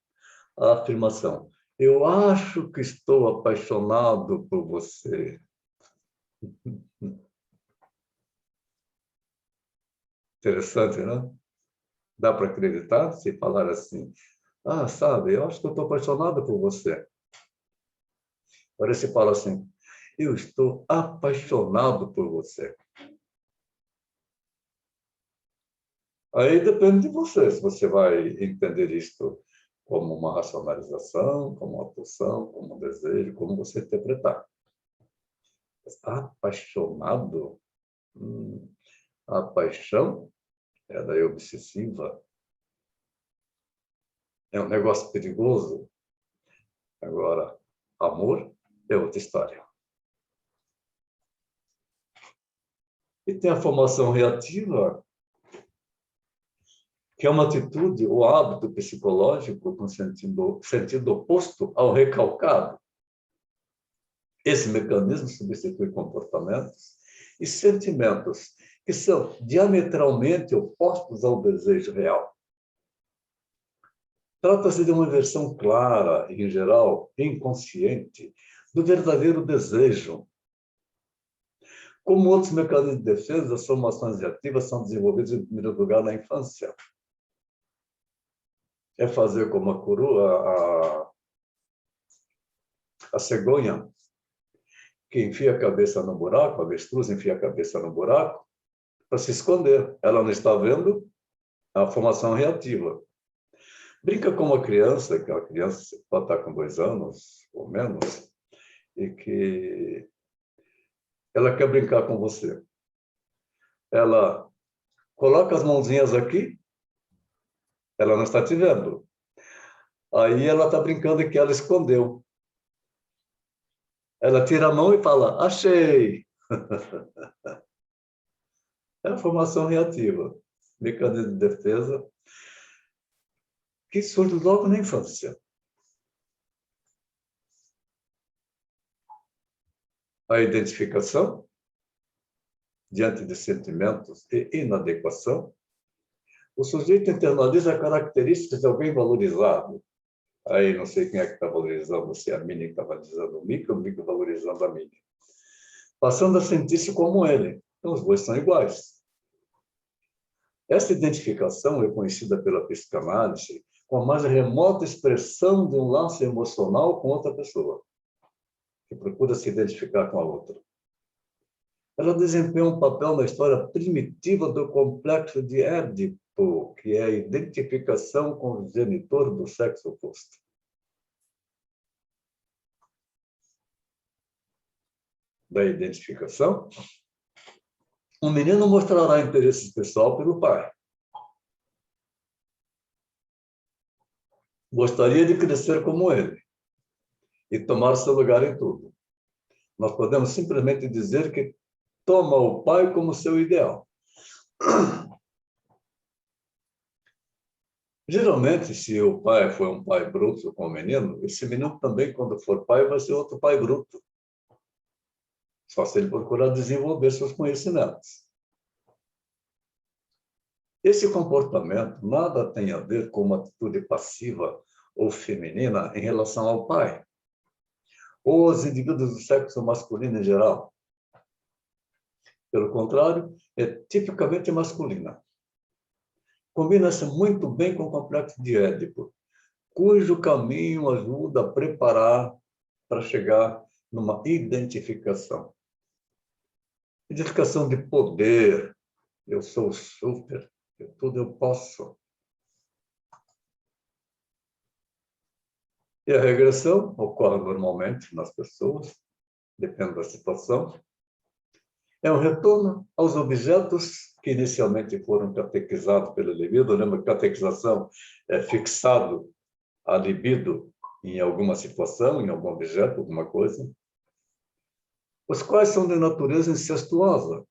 a afirmação. Eu acho que estou apaixonado por você. Interessante, não? Dá para acreditar se falar assim? Ah, sabe, eu acho que eu estou apaixonado por você. Agora se fala assim, eu estou apaixonado por você. Aí depende de você, se você vai entender isto como uma racionalização, como uma pulsão, como um desejo, como você interpretar. Apaixonado? A paixão, ela é obsessiva. É um negócio perigoso. Agora, amor é outra história. E tem a formação reativa, que é uma atitude ou hábito psicológico com sentido oposto ao recalcado. Esse mecanismo substitui comportamentos e sentimentos que são diametralmente opostos ao desejo real. Trata-se de uma inversão clara, em geral, inconsciente, do verdadeiro desejo. Como outros mecanismos de defesa, as formações reativas são desenvolvidas, em primeiro lugar, na infância. É fazer como a coroa, a cegonha, que enfia a cabeça no buraco, a avestruz enfia a cabeça no buraco, para se esconder. Ela não está vendo a formação reativa. Brinca com uma criança, que a criança pode estar com 2 anos ou menos, e que ela quer brincar com você. Ela coloca as mãozinhas aqui, ela não está te vendo. Aí ela está brincando que ela escondeu. Ela tira a mão e fala, achei! É a formação reativa, mecanismo de defesa, que surge logo na infância. A identificação, diante de sentimentos e inadequação, o sujeito internaliza características de alguém valorizado. Aí não sei quem é que está valorizando, se é a Mini que está valorizando o Mico ou o Mico valorizando a Mini. Passando a sentir-se como ele. Então, os dois são iguais. Essa identificação é conhecida pela psicanálise como a mais remota expressão de um laço emocional com outra pessoa, que procura se identificar com a outra. Ela desempenha um papel na história primitiva do complexo de Édipo, que é a identificação com o genitor do sexo oposto. Da identificação, um menino mostrará interesse pessoal pelo pai. Gostaria de crescer como ele e tomar seu lugar em tudo. Nós podemos simplesmente dizer que toma o pai como seu ideal. Geralmente, se o pai for um pai bruto com o menino, esse menino também, quando for pai, vai ser outro pai bruto. Só se ele procurar desenvolver seus conhecimentos. Esse comportamento nada tem a ver com uma atitude passiva ou feminina em relação ao pai, ou aos indivíduos do sexo masculino em geral. Pelo contrário, é tipicamente masculina. Combina-se muito bem com o complexo de Édipo, cujo caminho ajuda a preparar para chegar numa identificação. Identificação de poder. Eu sou super, tudo eu posso. E a regressão ocorre normalmente nas pessoas, depende da situação. É um retorno aos objetos que inicialmente foram catequizados pela libido. Lembra que catequização é fixado a libido em alguma situação, em algum objeto, alguma coisa, os quais são de natureza incestuosa.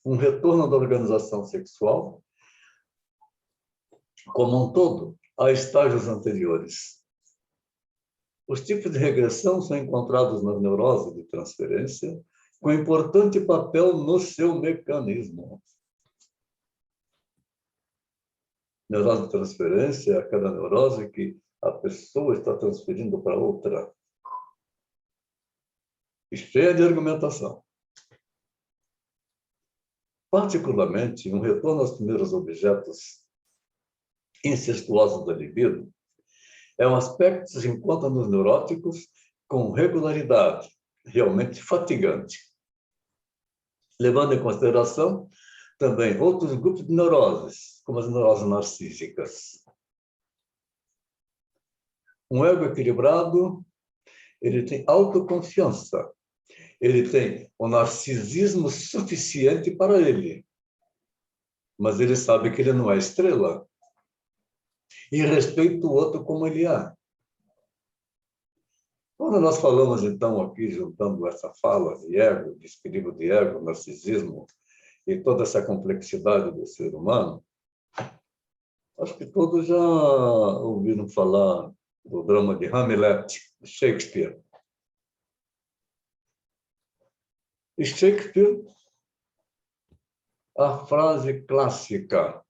Um retorno da organização sexual como um todo, a estágios anteriores. Os tipos de regressão são encontrados na neurose de transferência, com importante papel no seu mecanismo. Neurose de transferência é aquela neurose que a pessoa está transferindo para outra. E cheia de argumentação. Particularmente, um retorno aos primeiros objetos incestuosos da libido é um aspecto que se encontra nos neuróticos com regularidade, realmente fatigante. Levando em consideração também outros grupos de neuroses, como as neuroses narcísicas. Um ego equilibrado, ele tem autoconfiança, ele tem o narcisismo suficiente para ele, mas ele sabe que ele não é estrela e respeita o outro como ele é. Quando nós falamos, então, aqui, juntando essa fala de ego, de equilíbrio de ego, narcisismo e toda essa complexidade do ser humano, acho que todos já ouviram falar do drama de Hamlet, de Shakespeare. E Shakespeare, a frase clássica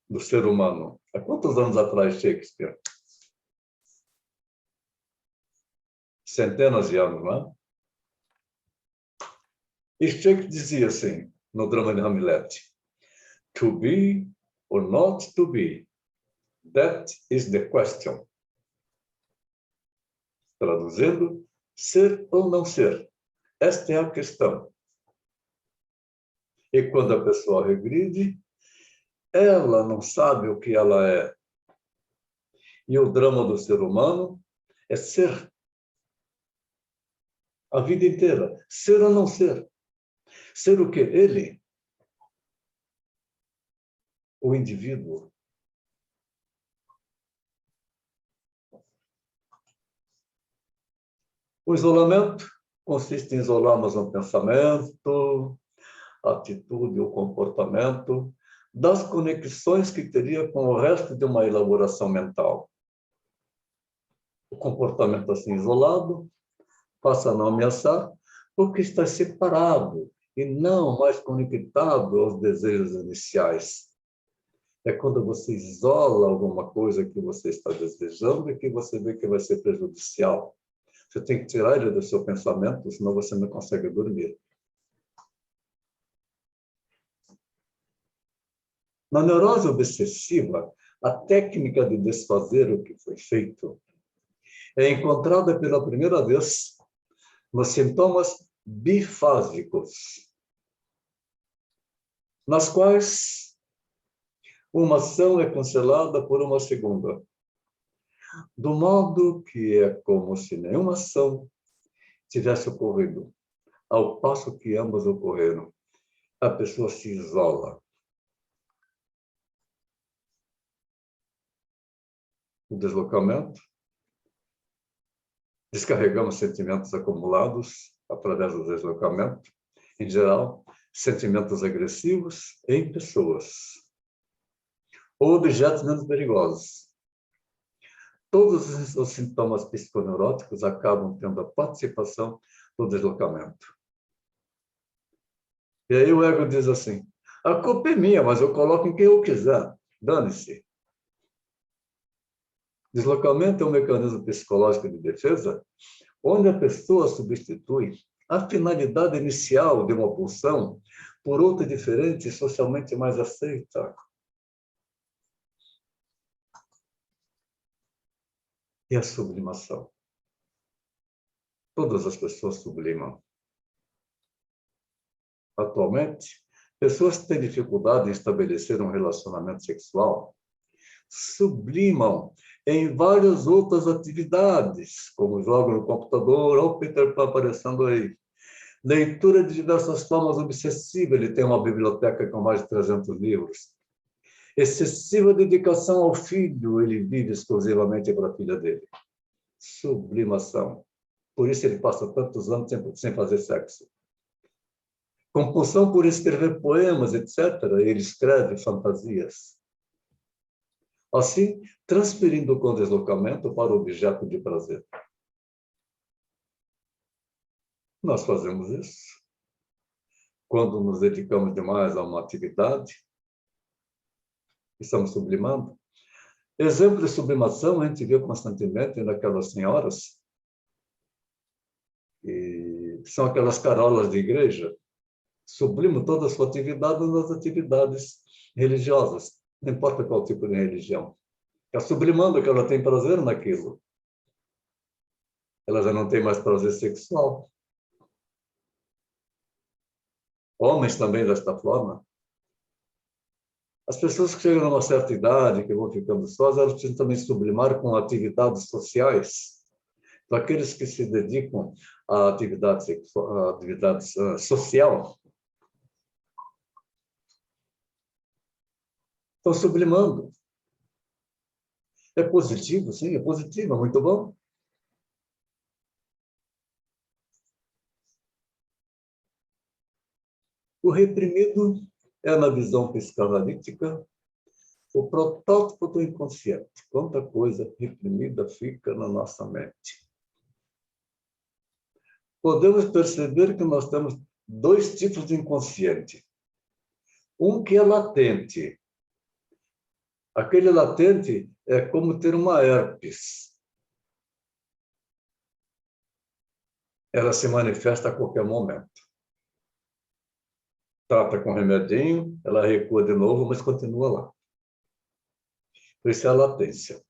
do ser humano. Há quantos anos atrás Shakespeare? Centenas de anos, não é? E Shakespeare dizia assim, no drama de Hamlet, to be or not to be, that is the question. Traduzindo, ser ou não ser, esta é a questão. E quando a pessoa regride, ela não sabe o que ela é. E o drama do ser humano é ser. A vida inteira. Ser ou não ser. Ser o quê? Ele. O indivíduo. O isolamento consiste em isolarmos o pensamento, a atitude ou comportamento das conexões que teria com o resto de uma elaboração mental. O comportamento assim isolado passa a não ameaçar porque está separado e não mais conectado aos desejos iniciais. É quando você isola alguma coisa que você está desejando e que você vê que vai ser prejudicial. Você tem que tirar ele do seu pensamento, senão você não consegue dormir. Na neurose obsessiva, a técnica de desfazer o que foi feito é encontrada pela primeira vez nos sintomas bifásicos, nas quais uma ação é cancelada por uma segunda, do modo que é como se nenhuma ação tivesse ocorrido, ao passo que ambas ocorreram. A pessoa se isola. O deslocamento, descarregamos sentimentos acumulados através do deslocamento, em geral, sentimentos agressivos em pessoas ou objetos menos perigosos. Todos os sintomas psiconeuróticos acabam tendo a participação do deslocamento. E aí o ego diz assim, a culpa é minha, mas eu coloco em quem eu quiser, dane-se. Deslocamento é um mecanismo psicológico de defesa onde a pessoa substitui a finalidade inicial de uma pulsão por outra diferente e socialmente mais aceita. E a sublimação. Todas as pessoas sublimam. Atualmente, pessoas que têm dificuldade em estabelecer um relacionamento sexual sublimam em várias outras atividades, como jogo no computador, ou Peter Pan aparecendo aí. Leitura de diversas formas obsessiva, ele tem uma biblioteca com mais de 300 livros. Excessiva dedicação ao filho, ele vive exclusivamente para a filha dele. Sublimação. Por isso ele passa tantos anos sem fazer sexo. Compulsão por escrever poemas, etc. Ele escreve fantasias. assim transferindo com deslocamento para o objeto de prazer. Nós fazemos isso quando nos dedicamos demais a uma atividade, estamos sublimando. Exemplo de sublimação a gente vê constantemente naquelas senhoras, que são aquelas carolas de igreja, sublimam toda a sua atividade nas atividades religiosas, não importa qual tipo de religião. Está sublimando que ela tem prazer naquilo. Ela já não tem mais prazer sexual. Homens também desta forma. As pessoas que chegam a uma certa idade, que vão ficando sós, elas precisam também sublimar com atividades sociais. Para aqueles que se dedicam à atividade sexual, à atividade social, estão sublimando. É positivo, sim, é positivo, é muito bom. O reprimido é, na visão psicanalítica, o protótipo do inconsciente. Quanta coisa reprimida fica na nossa mente. Podemos perceber que nós temos dois tipos de inconsciente. Um que é latente. Aquele latente é como ter uma herpes. Ela se manifesta a qualquer momento. Trata com remedinho, ela recua de novo, mas continua lá. Isso é a latência.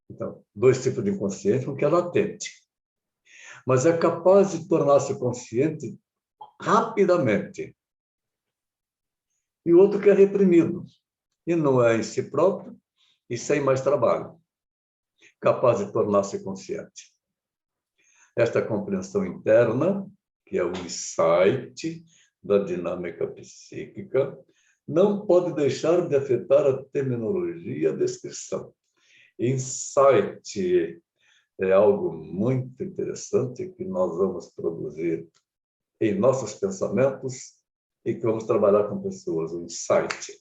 Então, dois tipos de inconsciente, um que é latente, mas é capaz de tornar-se consciente rapidamente. E o outro que é reprimido, e não é em si próprio e sem mais trabalho, capaz de tornar-se consciente. Esta compreensão interna, que é o insight da dinâmica psíquica, não pode deixar de afetar a terminologia e a descrição. Insight é algo muito interessante que nós vamos produzir em nossos pensamentos e que vamos trabalhar com pessoas. O insight,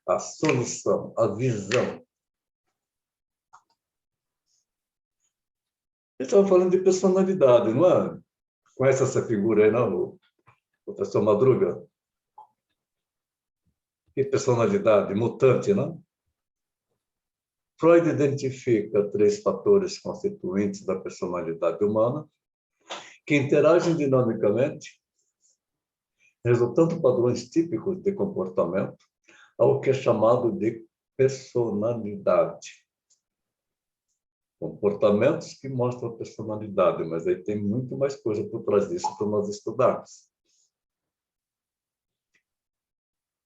a solução, a visão. Estava falando de personalidade, não é? Conhece essa figura aí, não, o professor Madruga? Que personalidade? Mutante, não? Freud identifica 3 fatores constituintes da personalidade humana que interagem dinamicamente, resultando padrões típicos de comportamento, ao que é chamado de personalidade. Comportamentos que mostram a personalidade, mas aí tem muito mais coisa por trás disso para nós estudarmos.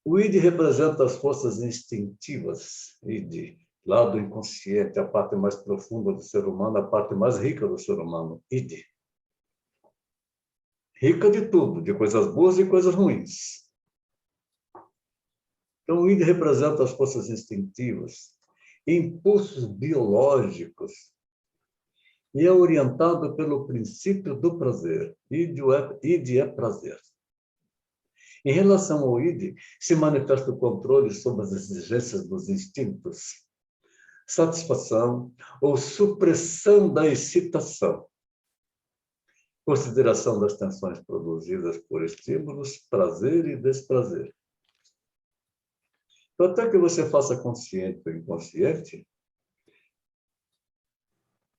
O id representa as forças instintivas, id, lado inconsciente, a parte mais profunda do ser humano, a parte mais rica do ser humano, id. Rica de tudo, de coisas boas e coisas ruins. Então, o id representa as forças instintivas, impulsos biológicos, e é orientado pelo princípio do prazer. Id é prazer. Em relação ao id, se manifesta o controle sobre as exigências dos instintos, satisfação ou supressão da excitação, consideração das tensões produzidas por estímulos, prazer e desprazer. Então, até que você faça consciente ou inconsciente,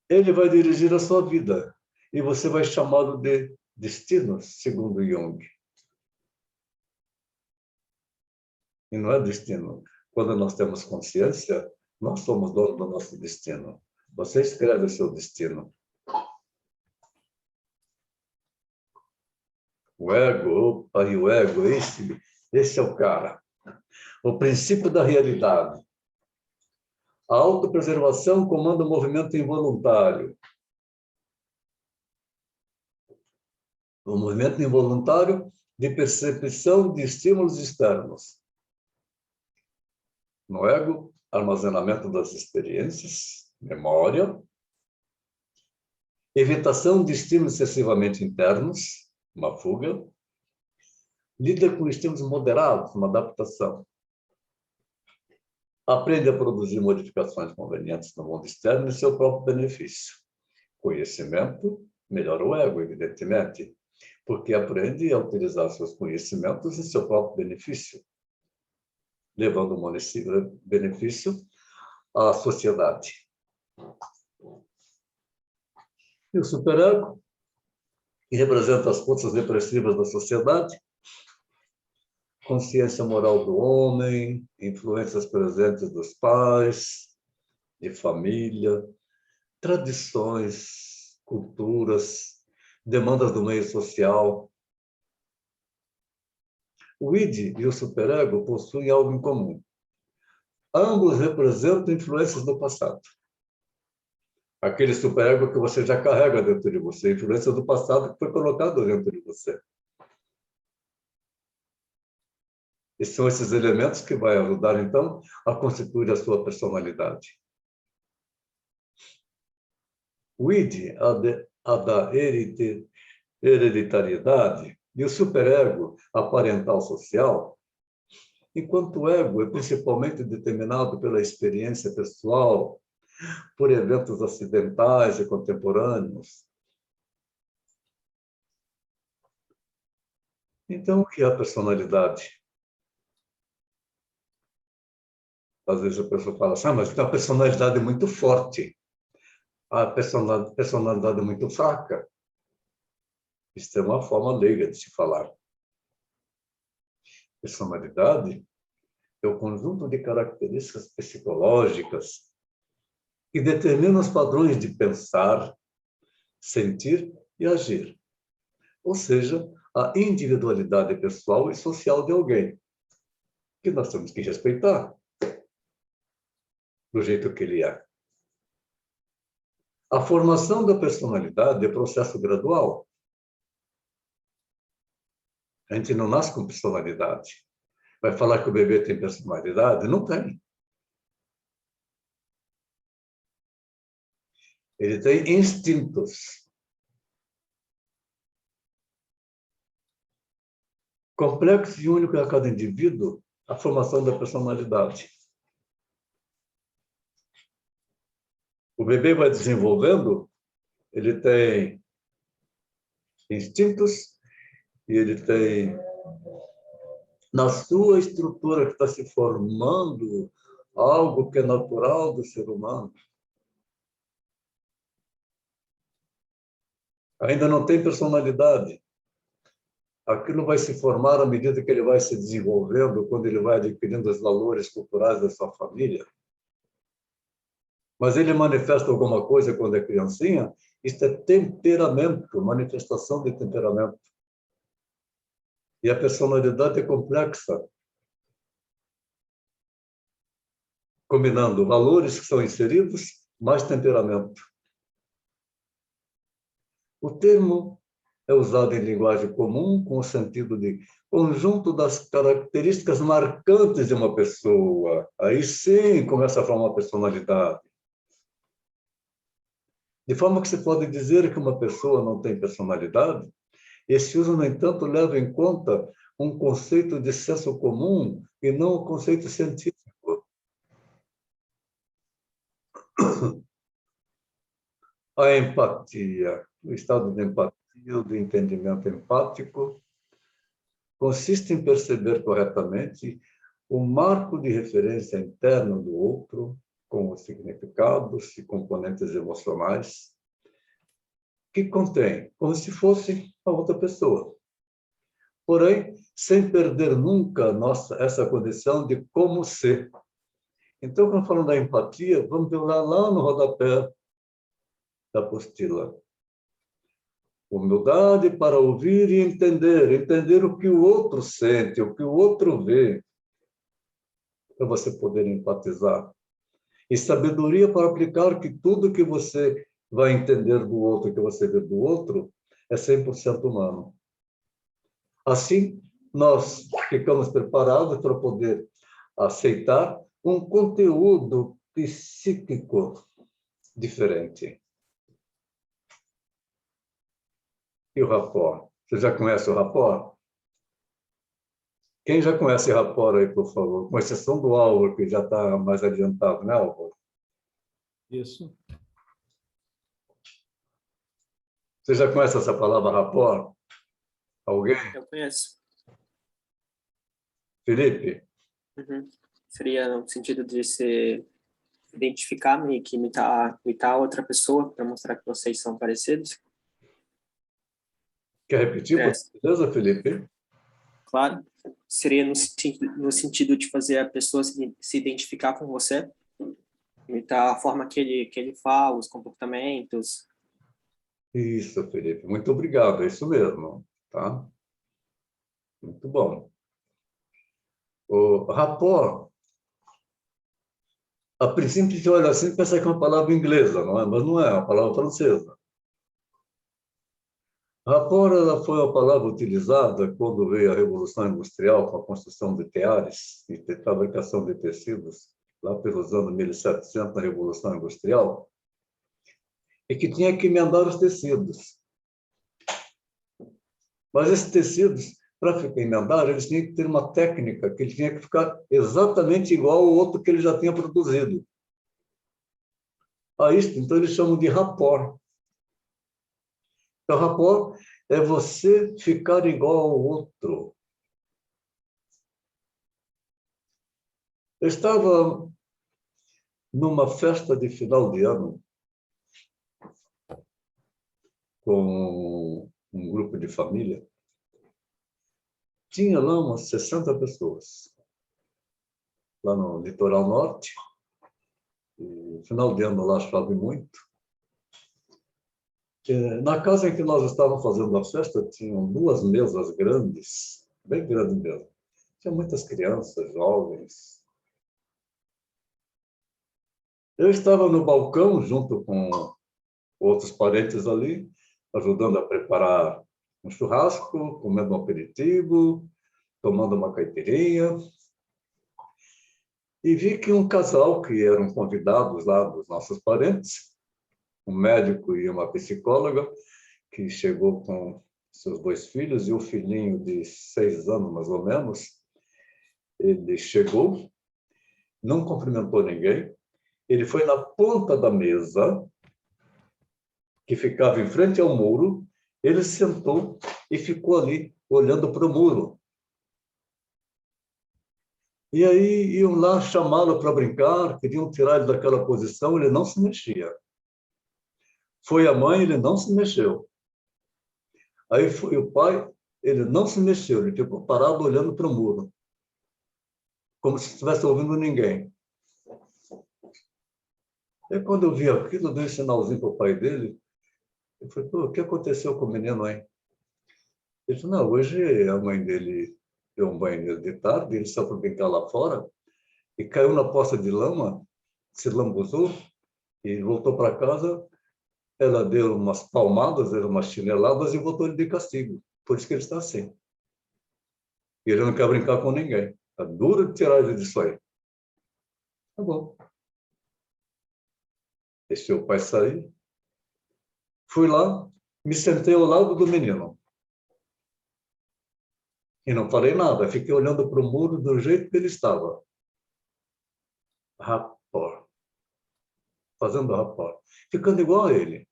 ele vai dirigir a sua vida e você vai chamá-lo de destino, segundo Jung. E não é destino. Quando nós temos consciência, nós somos donos do nosso destino. Você escreve o seu destino. O ego, opa, e o ego, esse é o cara. O princípio da realidade. A autopreservação comanda o movimento involuntário. O movimento involuntário de percepção de estímulos externos. No ego, armazenamento das experiências, memória, evitação de estímulos excessivamente internos, uma fuga, lida com estímulos moderados, uma adaptação. Aprende a produzir modificações convenientes no mundo externo em seu próprio benefício. Conhecimento melhora o ego, evidentemente, porque aprende a utilizar seus conhecimentos em seu próprio benefício, levando o benefício à sociedade. E o superego, que representa as forças repressivas da sociedade, consciência moral do homem, influências presentes dos pais, de família, tradições, culturas, demandas do meio social. O id e o superego possuem algo em comum. Ambos representam influências do passado. Aquele superego que você já carrega dentro de você, influência do passado que foi colocado dentro de você. E são esses elementos que vão ajudar, então, a constituir a sua personalidade. O id, a da hereditariedade, e o superego, aparental social, enquanto o ego é principalmente determinado pela experiência pessoal, por eventos acidentais e contemporâneos. Então, o que é a personalidade? Às vezes a pessoa fala assim, mas tem uma personalidade muito forte, a personalidade muito fraca. Isso é uma forma leiga de se falar. Personalidade é o conjunto de características psicológicas que determinam os padrões de pensar, sentir e agir. Ou seja, a individualidade pessoal e social de alguém, que nós temos que respeitar do jeito que ele é. A formação da personalidade é processo gradual. A gente não nasce com personalidade. Vai falar que o bebê tem personalidade? Não tem. Ele tem instintos. Complexo e único a cada indivíduo, a formação da personalidade. O bebê vai desenvolvendo, ele tem instintos e ele tem, na sua estrutura que está se formando, algo que é natural do ser humano. Ainda não tem personalidade. Aquilo vai se formar à medida que ele vai se desenvolvendo, quando ele vai adquirindo os valores culturais da sua família. Mas ele manifesta alguma coisa quando é criancinha, isso é temperamento, manifestação de temperamento. E a personalidade é complexa, combinando valores que são inseridos, mais temperamento. O termo é usado em linguagem comum com o sentido de conjunto das características marcantes de uma pessoa. Aí sim começa a formar personalidade. De forma que se pode dizer que uma pessoa não tem personalidade, esse uso, no entanto, leva em conta um conceito de senso comum e não um conceito científico. A empatia, o estado de empatia, do entendimento empático, consiste em perceber corretamente o marco de referência interno do outro, com os significados e componentes emocionais, que contém, como se fosse a outra pessoa. Porém, sem perder nunca essa condição de como ser. Então, quando falamos da empatia, vamos ver lá no rodapé da apostila. Humildade para ouvir e entender o que o outro sente, o que o outro vê, para você poder empatizar. E sabedoria para aplicar que tudo que você vai entender do outro, que você vê do outro, é 100% humano. Assim, nós ficamos preparados para poder aceitar um conteúdo psíquico diferente. E o rapport? Você já conhece o rapport? Quem já conhece rapport aí, por favor? Com exceção do Álvaro, que já está mais adiantado, né, Álvaro? Isso. Você já conhece essa palavra rapport? Alguém? Eu conheço. Felipe? Uhum. Seria no sentido de se identificar, meio que imitar outra pessoa para mostrar que vocês são parecidos. Quer repetir, É, por certeza, Felipe? claro. Seria no sentido de fazer a pessoa se identificar com você, imitar a forma que ele fala, os comportamentos. Isso, Felipe. Muito obrigado. É isso mesmo, tá? Muito bom. O rapport, a princípio, a gente olha assim e pensa que é uma palavra inglesa, não é? Mas não é, é uma palavra francesa. Rapport, ela foi uma palavra utilizada quando veio a Revolução Industrial com a construção de teares e de fabricação de tecidos, lá pelos anos 1700, na Revolução Industrial, e que tinha que emendar os tecidos. Mas esses tecidos, para emendar, eles tinham que ter uma técnica, que ele tinha que ficar exatamente igual ao outro que ele já tinha produzido. A isso, então, eles chamam de rapport. Então, rapport é você ficar igual ao outro. Eu estava numa festa de final de ano com um grupo de família. Tinha lá umas 60 pessoas, lá no litoral norte. E, final de ano lá chove muito. Na casa em que nós estávamos fazendo a festa, tinham duas mesas grandes, bem grandes mesmo. Tinha muitas crianças, jovens. Eu estava no balcão, junto com outros parentes ali, ajudando a preparar um churrasco, comendo um aperitivo, tomando uma caipirinha. E vi que um casal, que eram convidados lá dos nossos parentes, um médico e uma psicóloga, que chegou com seus dois filhos e o filhinho de 6 anos, mais ou menos. Ele chegou, não cumprimentou ninguém, ele foi na ponta da mesa, que ficava em frente ao muro, ele sentou e ficou ali, olhando para o muro. E aí iam lá chamá-lo para brincar, queriam tirar ele daquela posição, ele não se mexia. Foi a mãe, ele não se mexeu. Aí foi o pai, ele não se mexeu, ele ficou parado olhando para o muro, como se estivesse ouvindo ninguém. E quando eu vi aquilo, eu dei um sinalzinho para o pai dele. Eu falei, pô, o que aconteceu com o menino, hein? Ele disse, não, hoje a mãe dele deu um banho nele de tarde, ele saiu para brincar lá fora e caiu na poça de lama, se lambuzou e voltou para casa. Ela deu umas palmadas, deu umas chineladas e botou ele de castigo. Por isso que ele está assim. E ele não quer brincar com ninguém. Está duro de tirar ele disso aí. Tá bom. Deixei o pai sair. Fui lá, me sentei ao lado do menino. E não falei nada. Fiquei olhando para o muro do jeito que ele estava. Rapport. Fazendo rapport. Ficando igual a ele.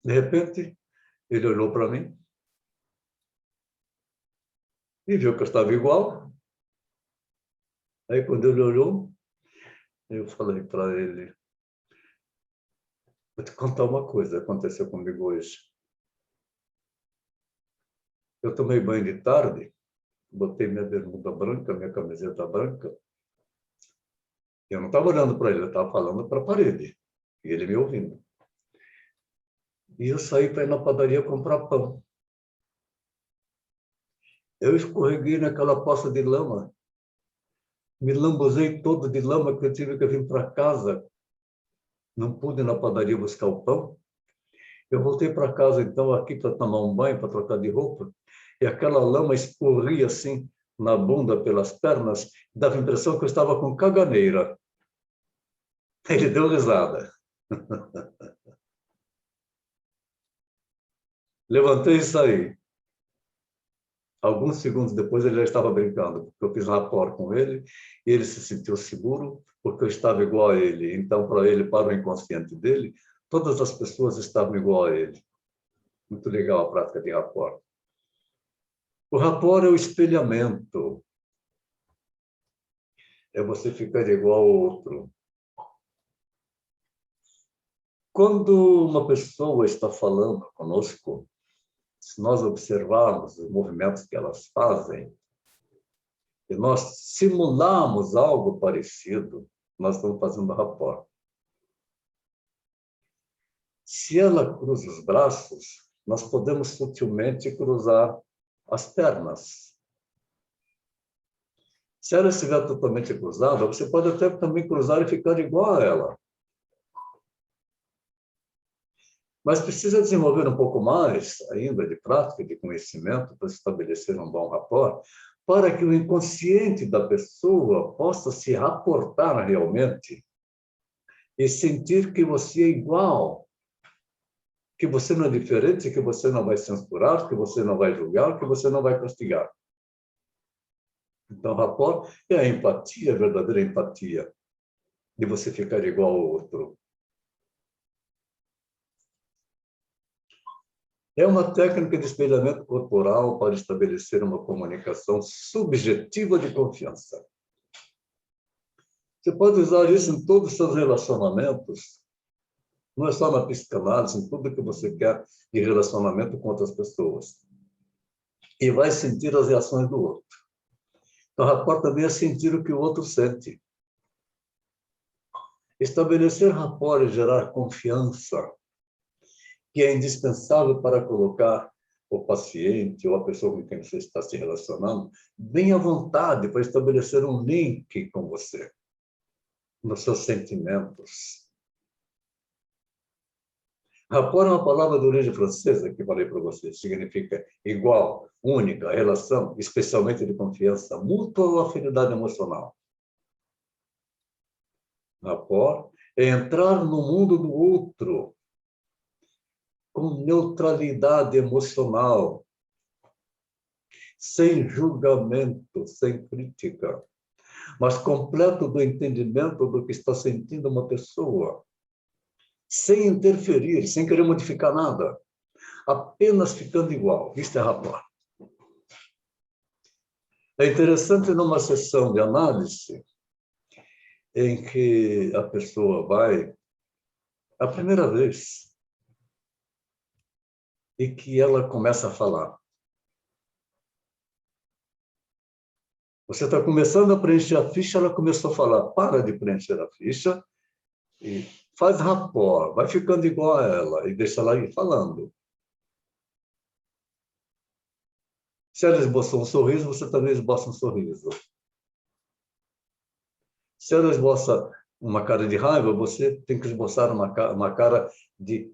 De repente, ele olhou para mim e viu que eu estava igual. Aí, quando ele olhou, eu falei para ele, vou te contar uma coisa que aconteceu comigo hoje. Eu tomei banho de tarde, botei minha bermuda branca, minha camiseta branca. Eu não estava olhando para ele, eu estava falando para a parede. E ele me ouvindo. E eu saí para ir na padaria comprar pão. Eu escorreguei naquela poça de lama. Me lambuzei todo de lama que eu tive que vir para casa. Não pude ir na padaria buscar o pão. Eu voltei para casa, então, aqui para tomar um banho, para trocar de roupa. E aquela lama escorria assim na bunda, pelas pernas. Dava a impressão que eu estava com caganeira. Ele deu risada. Levantei e saí. Alguns segundos depois ele já estava brincando, porque eu fiz rapport com ele e ele se sentiu seguro porque eu estava igual a ele. Então, para ele, para o inconsciente dele, todas as pessoas estavam igual a ele. Muito legal a prática de rapport. O rapport é o espelhamento. É você ficar igual ao outro. Quando uma pessoa está falando conosco, se nós observarmos os movimentos que elas fazem, e nós simulamos algo parecido, nós estamos fazendo rapport. Se ela cruza os braços, nós podemos sutilmente cruzar as pernas. Se ela estiver totalmente cruzada, você pode até também cruzar e ficar igual a ela. Mas precisa desenvolver um pouco mais ainda de prática, de conhecimento, para estabelecer um bom rapport, para que o inconsciente da pessoa possa se raportar realmente e sentir que você é igual, que você não é diferente, que você não vai censurar, que você não vai julgar, que você não vai castigar. Então, rapport é a empatia, a verdadeira empatia, de você ficar igual ao outro. É uma técnica de espelhamento corporal para estabelecer uma comunicação subjetiva de confiança. Você pode usar isso em todos os seus relacionamentos, não é só na psicanálise, em tudo que você quer de relacionamento com outras pessoas. E vai sentir as reações do outro. Então, rapport também é sentir o que o outro sente. Estabelecer rapport e gerar confiança, que é indispensável para colocar o paciente ou a pessoa com quem você está se relacionando bem à vontade para estabelecer um link com você, nos seus sentimentos. Rapport é uma palavra de origem francesa que falei para você, significa igual, única, relação, especialmente de confiança, mútua ou afinidade emocional. Rapport é entrar no mundo do outro com neutralidade emocional, sem julgamento, sem crítica, mas completo do entendimento do que está sentindo uma pessoa, sem interferir, sem querer modificar nada, apenas ficando igual. Isto é rapport. É interessante numa sessão de análise em que a pessoa vai a primeira vez e que ela começa a falar. Você está começando a preencher a ficha, ela começou a falar, para de preencher a ficha e faz rapport, vai ficando igual a ela e deixa ela ir falando. Se ela esboçou um sorriso, você também esboça um sorriso. Se ela esboça uma cara de raiva, você tem que esboçar uma cara de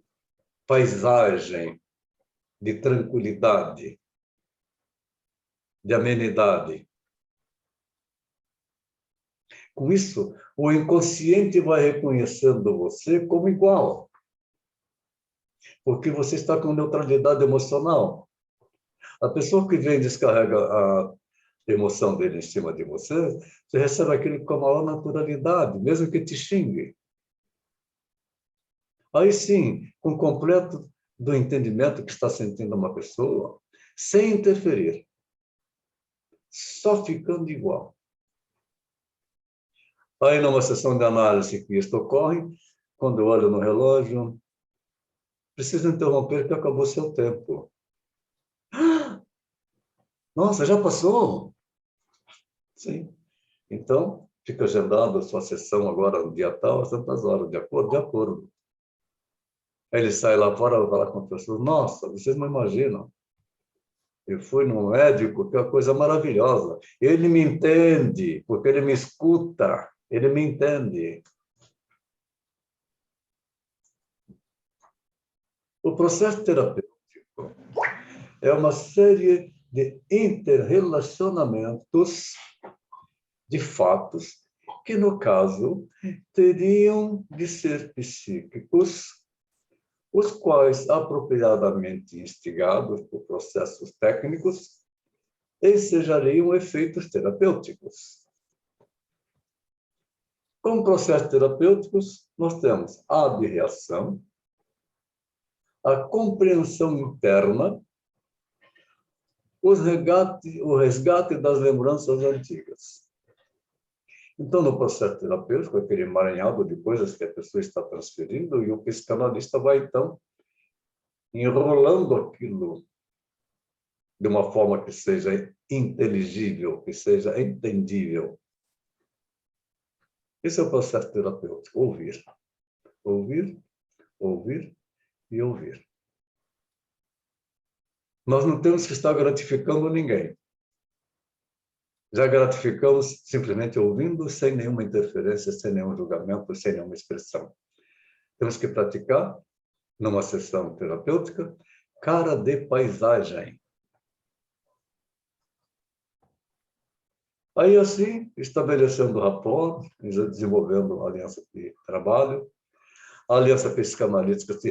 paisagem, de tranquilidade, de amenidade. Com isso, o inconsciente vai reconhecendo você como igual, porque você está com neutralidade emocional. A pessoa que vem descarrega a emoção dele em cima de você, você recebe aquilo com a maior naturalidade, mesmo que te xingue. Aí sim, com completo do entendimento que está sentindo uma pessoa, sem interferir, só ficando igual. Aí, numa sessão de análise que isto ocorre, quando eu olho no relógio, preciso interromper que acabou seu tempo. Nossa, já passou? Sim. Então, fica agendada a sua sessão agora no dia tal, às tantas horas, de acordo? De acordo. Aí ele sai lá fora e vai falar com as pessoas, nossa, vocês não imaginam. Eu fui num médico, que é uma coisa maravilhosa. Ele me entende, porque ele me escuta, ele me entende. O processo terapêutico é uma série de interrelacionamentos de fatos que, no caso, teriam de ser psíquicos os quais, apropriadamente instigados por processos técnicos, ensejariam efeitos terapêuticos. Como processos terapêuticos, nós temos a abreação, a compreensão interna, o resgate das lembranças antigas. Então, no processo terapêutico, aquele emaranhado de coisas que a pessoa está transferindo, e o psicanalista vai, então, enrolando aquilo de uma forma que seja inteligível, que seja entendível. Esse é o processo terapêutico, ouvir. Ouvir, ouvir e ouvir. Nós não temos que estar gratificando ninguém. Já gratificamos simplesmente ouvindo, sem nenhuma interferência, sem nenhum julgamento, sem nenhuma expressão. Temos que praticar, numa sessão terapêutica, cara de paisagem. Aí, assim, estabelecendo rapport, desenvolvendo aliança de trabalho. A aliança psicanalítica se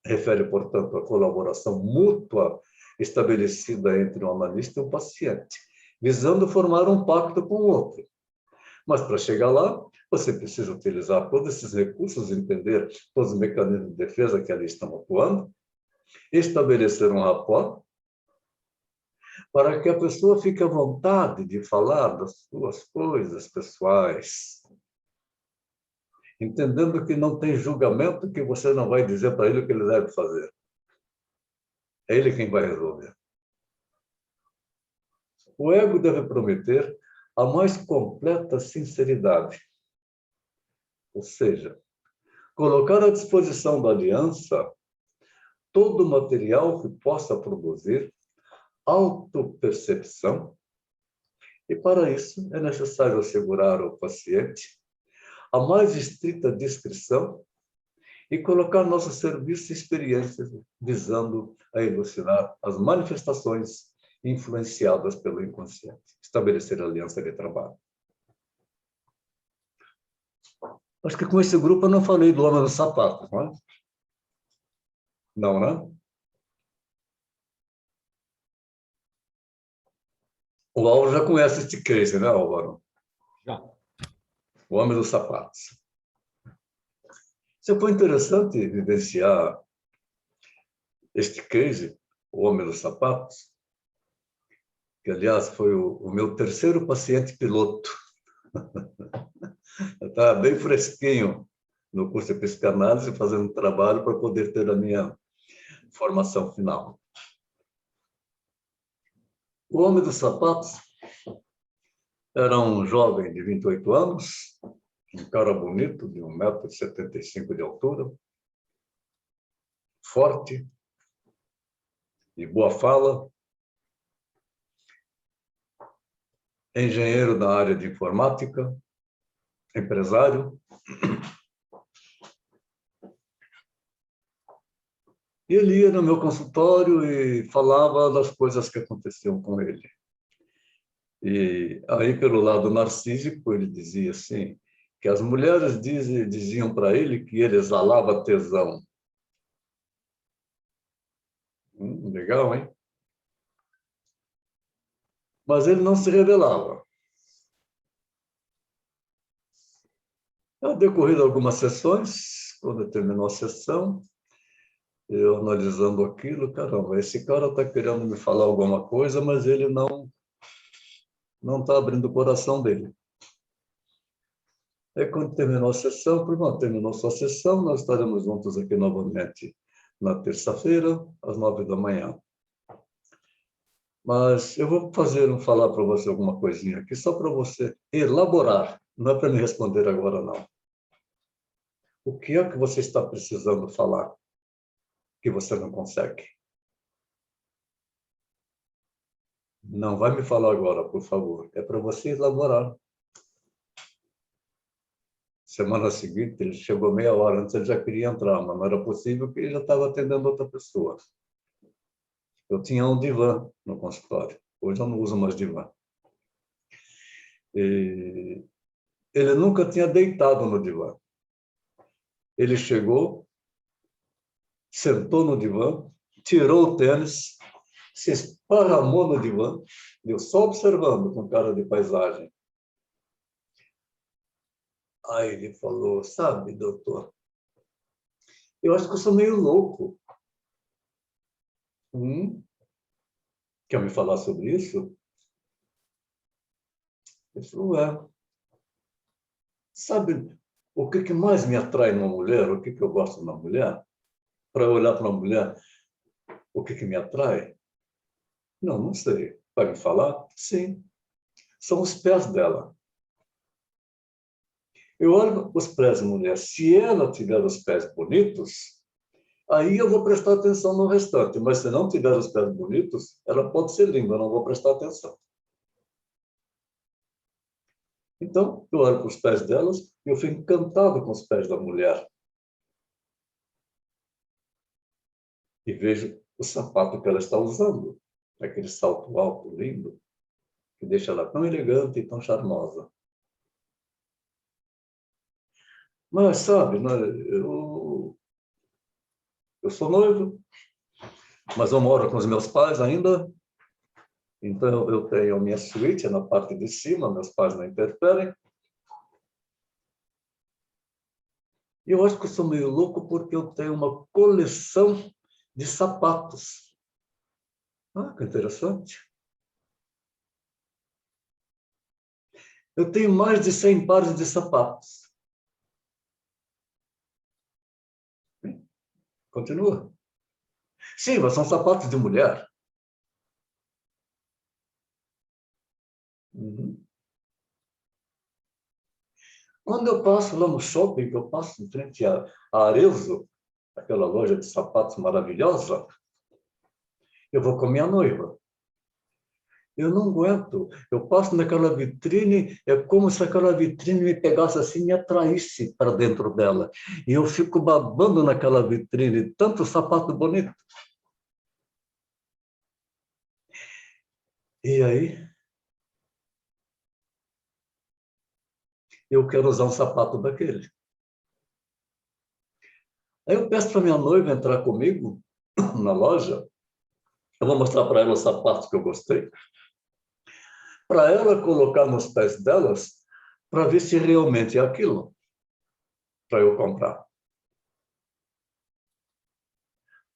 refere, portanto, à colaboração mútua estabelecida entre um analista e um paciente, visando formar um pacto com o outro. Mas, para chegar lá, você precisa utilizar todos esses recursos, entender todos os mecanismos de defesa que ali estão atuando, estabelecer um rapport, para que a pessoa fique à vontade de falar das suas coisas pessoais, entendendo que não tem julgamento, que você não vai dizer para ele o que ele deve fazer. É ele quem vai resolver. O ego deve prometer a mais completa sinceridade, ou seja, colocar à disposição da aliança todo o material que possa produzir autopercepção, e para isso é necessário assegurar ao paciente a mais estrita discrição e colocar nosso serviço experiências visando a elucidar as manifestações influenciadas pelo inconsciente, estabelecer aliança de trabalho. Acho que com esse grupo eu não falei do homem do sapato, não é? Não, né? O Álvaro já conhece este case, né, Álvaro? Já. O homem dos sapatos. Isso foi interessante vivenciar este case, o homem dos sapatos, que, aliás, foi o meu terceiro paciente piloto. Eu estava bem fresquinho no curso de psicanálise, fazendo trabalho para poder ter a minha formação final. O homem dos sapatos era um jovem de 28 anos, um cara bonito, de 1,75 m de altura, forte, de boa fala, engenheiro da área de informática, empresário. E ele ia no meu consultório e falava das coisas que aconteciam com ele. E aí, pelo lado narcísico, ele dizia assim, que as mulheres diziam para ele que ele exalava tesão. Legal, hein? Mas ele não se revelava. Ao decorrer de algumas sessões, quando terminou a sessão, eu analisando aquilo, caramba, esse cara está querendo me falar alguma coisa, mas ele não está abrindo o coração dele. Aí, quando terminou a sessão, terminou sua sessão, nós estaremos juntos aqui novamente na terça-feira, às 9h. Mas eu vou falar para você alguma coisinha aqui, só para você elaborar, não é para me responder agora, não. O que é que você está precisando falar que você não consegue? Não vai me falar agora, por favor. É para você elaborar. Semana seguinte, ele chegou meia hora antes, ele já queria entrar, mas não era possível porque ele já estava atendendo outra pessoa. Eu tinha um divã no consultório. Hoje eu não uso mais divã. E ele nunca tinha deitado no divã. Ele chegou sentou no divã, tirou o tênis, se esparramou no divã, eu só observando com cara de paisagem. Aí ele falou, sabe, doutor, eu acho que eu sou meio louco. Quer me falar sobre isso? Ele falou, sabe o que mais me atrai numa mulher? O que eu gosto numa mulher? Para olhar para uma mulher, o que me atrai? Não sei. Vai me falar? Sim. São os pés dela. Eu olho os pés da mulher. Se ela tiver os pés bonitos, aí eu vou prestar atenção no restante. Mas se não tiver os pés bonitos, ela pode ser linda, eu não vou prestar atenção. Então, eu olho para os pés delas e eu fico encantado com os pés da mulher. E vejo o sapato que ela está usando. Aquele salto alto, lindo, que deixa ela tão elegante e tão charmosa. Mas, sabe, né, eu sou noivo, mas eu moro com os meus pais ainda. Então, eu tenho a minha suíte na parte de cima, meus pais não interferem. E eu acho que eu sou meio louco porque eu tenho uma coleção de sapatos. Ah, que interessante. Eu tenho mais de 100 pares de sapatos. Continua. Sim, mas são sapatos de mulher. Quando eu passo lá no shopping, que eu passo em frente a Arezzo, aquela loja de sapatos maravilhosa, eu vou com minha noiva. Eu não aguento. Eu passo naquela vitrine, é como se aquela vitrine me pegasse assim e me atraísse para dentro dela. E eu fico babando naquela vitrine, tanto sapato bonito. E aí, eu quero usar um sapato daquele. Aí eu peço para minha noiva entrar comigo na loja. Eu vou mostrar para ela os sapatos que eu gostei. Para ela colocar nos pés delas, para ver se realmente é aquilo, para eu comprar.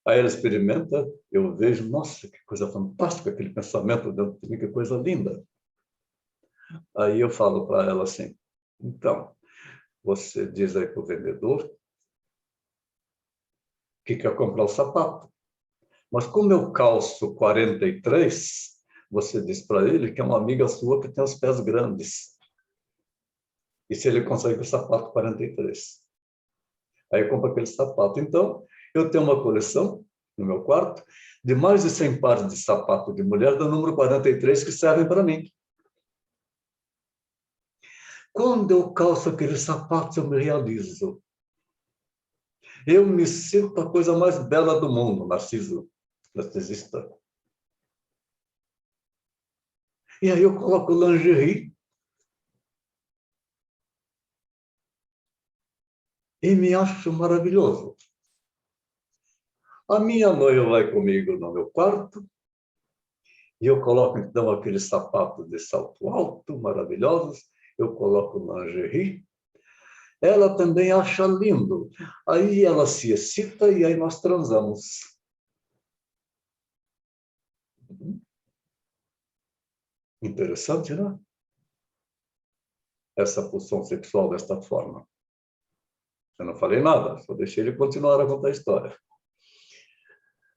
Aí ela experimenta, eu vejo, nossa, que coisa fantástica, aquele pensamento dentro de mim, que coisa linda. Aí eu falo para ela assim, então, você diz aí para o vendedor que quer comprar o sapato. Mas como eu calço 43, você diz para ele que é uma amiga sua que tem os pés grandes. E se ele consegue o sapato 43? Aí eu compro aquele sapato. Então, eu tenho uma coleção no meu quarto de mais de 100 pares de sapato de mulher do número 43 que servem para mim. Quando eu calço aqueles sapatos, eu me realizo. Eu me sinto a coisa mais bela do mundo, narcisista. E aí eu coloco lingerie e me acho maravilhoso. A minha noiva vai comigo no meu quarto e eu coloco, então, aqueles sapatos de salto alto, maravilhosos, eu coloco lingerie. Ela também acha lindo. Aí ela se excita e aí nós transamos. Interessante, né? Essa pulsão sexual desta forma. Eu não falei nada, só deixei ele continuar a contar a história.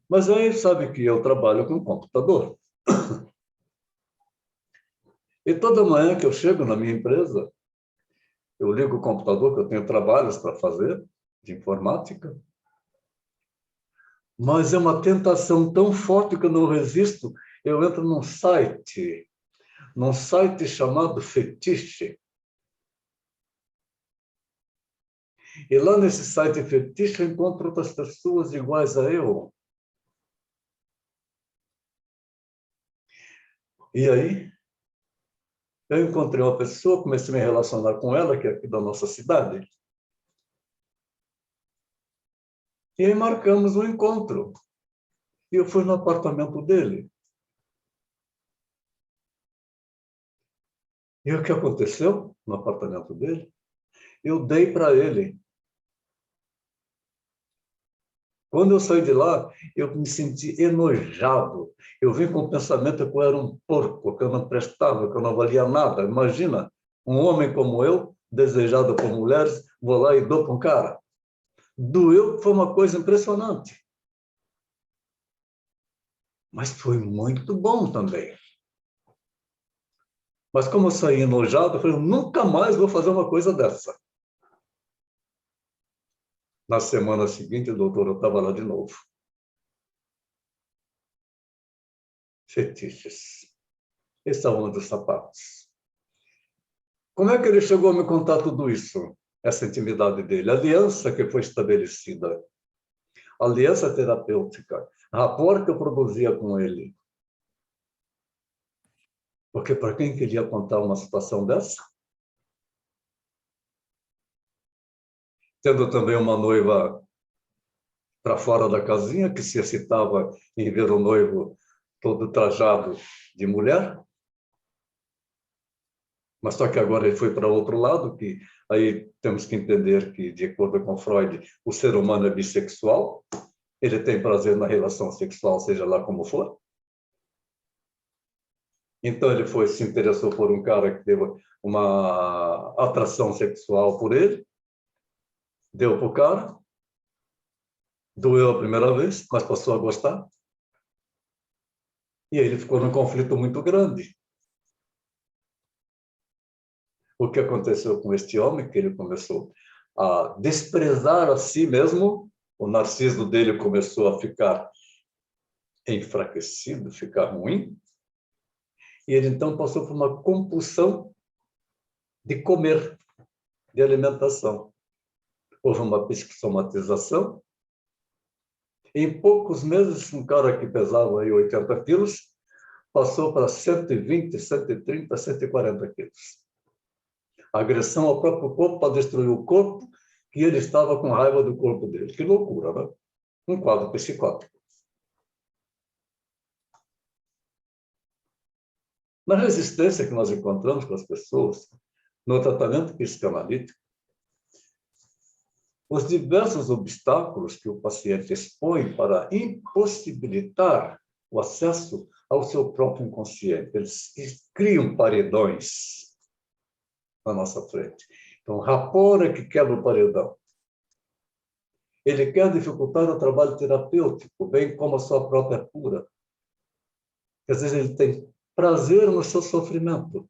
Mas aí sabe que eu trabalho com computador. E toda manhã que eu chego na minha empresa, eu ligo o computador, que eu tenho trabalhos para fazer, de informática, mas é uma tentação tão forte que eu não resisto. Eu entro num site chamado Fetiche. E lá nesse site Fetiche eu encontro outras pessoas iguais a eu. E aí, eu encontrei uma pessoa, comecei a me relacionar com ela, que é aqui da nossa cidade. E aí marcamos um encontro. E eu fui no apartamento dele. E o que aconteceu no apartamento dele? Eu dei para ele. Quando eu saí de lá, eu me senti enojado. Eu vim com o pensamento que eu era um porco, que eu não prestava, que eu não valia nada. Imagina, um homem como eu, desejado por mulheres, vou lá e dou para um cara. Doeu, foi uma coisa impressionante. Mas foi muito bom também. Mas como eu saí enojado, eu falei, nunca mais vou fazer uma coisa dessa. Na semana seguinte, doutor, eu estava lá de novo. Fetiches. Esse é um dos sapatos. Como é que ele chegou a me contar tudo isso? Essa intimidade dele. A aliança que foi estabelecida. A aliança terapêutica. A rapport que eu produzia com ele. Porque para quem queria contar uma situação dessa? Tendo também uma noiva para fora da casinha, que se excitava em ver o noivo todo trajado de mulher. Mas só que agora ele foi para outro lado, que aí temos que entender que, de acordo com Freud, o ser humano é bissexual, ele tem prazer na relação sexual, seja lá como for. Então ele se interessou por um cara que teve uma atração sexual por ele, deu para o cara, doeu a primeira vez, mas passou a gostar. E aí ele ficou num conflito muito grande. O que aconteceu com este homem, que ele começou a desprezar a si mesmo, o narciso dele começou a ficar enfraquecido, ficar ruim, e ele então passou por uma compulsão de comer, de alimentação. Houve uma psicosomatização. Em poucos meses, um cara que pesava aí 80 quilos passou para 120, 130, 140 quilos. Agressão ao próprio corpo para destruir o corpo, que ele estava com raiva do corpo dele. Que loucura, né? Um quadro psicótico. Na resistência que nós encontramos com as pessoas, no tratamento psicanalítico, os diversos obstáculos que o paciente expõe para impossibilitar o acesso ao seu próprio inconsciente. Eles criam paredões na nossa frente. Então, rapport é que quebra o paredão. Ele quer dificultar o trabalho terapêutico, bem como a sua própria cura. Às vezes ele tem prazer no seu sofrimento.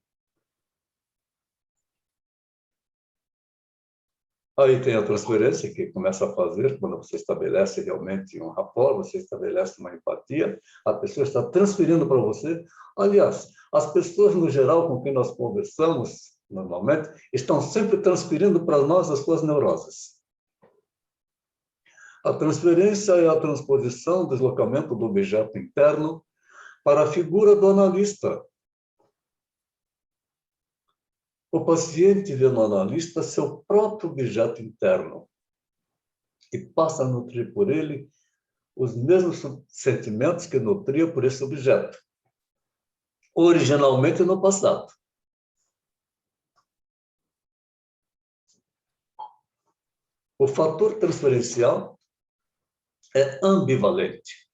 Aí tem a transferência que começa a fazer quando você estabelece realmente um rapport, você estabelece uma empatia, a pessoa está transferindo para você. Aliás, as pessoas no geral com quem nós conversamos, normalmente, estão sempre transferindo para nós as suas neuroses. A transferência é a transposição, o deslocamento do objeto interno para a figura do analista. O paciente vê no analista seu próprio objeto interno e passa a nutrir por ele os mesmos sentimentos que nutria por esse objeto, originalmente no passado. O fator transferencial é ambivalente.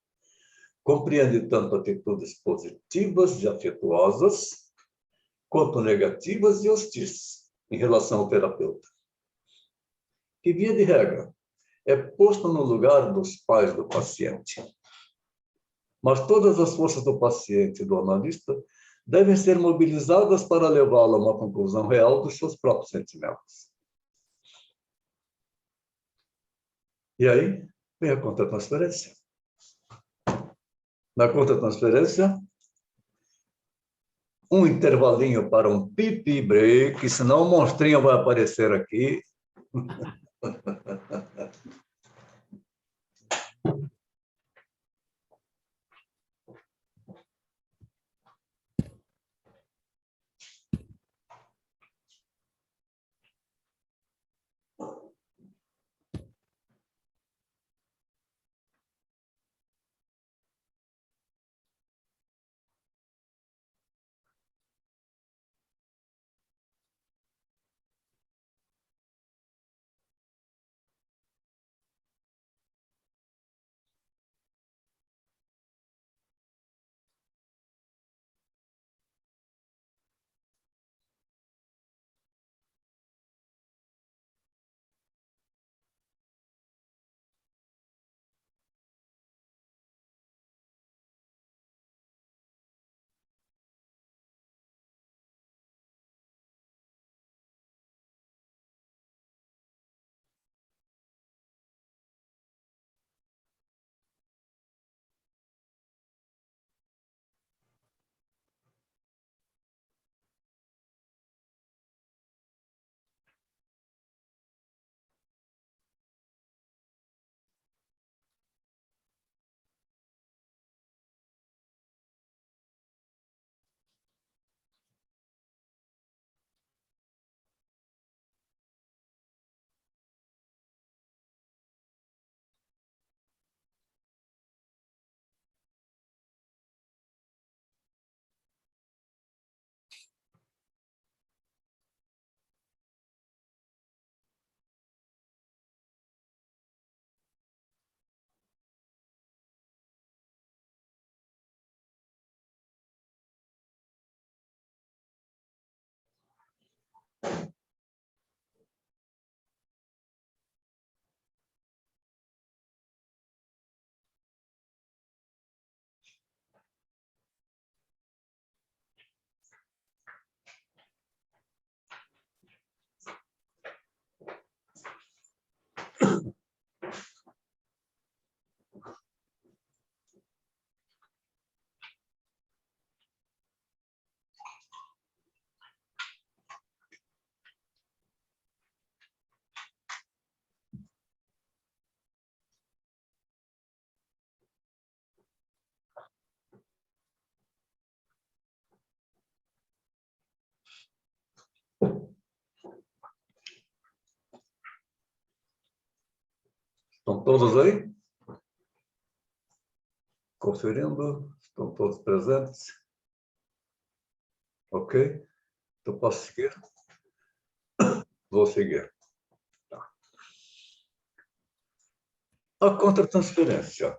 Compreende tanto atitudes positivas e afetuosas, quanto negativas e hostis em relação ao terapeuta. Que, via de regra, é posto no lugar dos pais do paciente. Mas todas as forças do paciente e do analista devem ser mobilizadas para levá-lo a uma conclusão real dos seus próprios sentimentos. E aí, vem a contra-transferência. Na contra-transferência, um intervalinho para um pipi break, senão o monstrinho vai aparecer aqui. Estão todos aí? Conferindo, estão todos presentes? Ok? Então, posso seguir? Vou seguir. Tá. A contratransferência.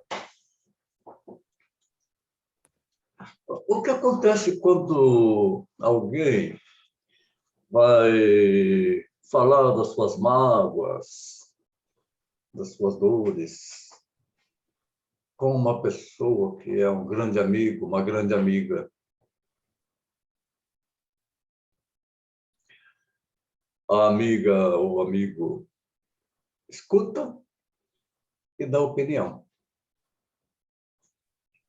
O que acontece quando alguém vai falar das suas mágoas, das suas dores, com uma pessoa que é um grande amigo, uma grande amiga? A amiga ou amigo escuta e dá opinião.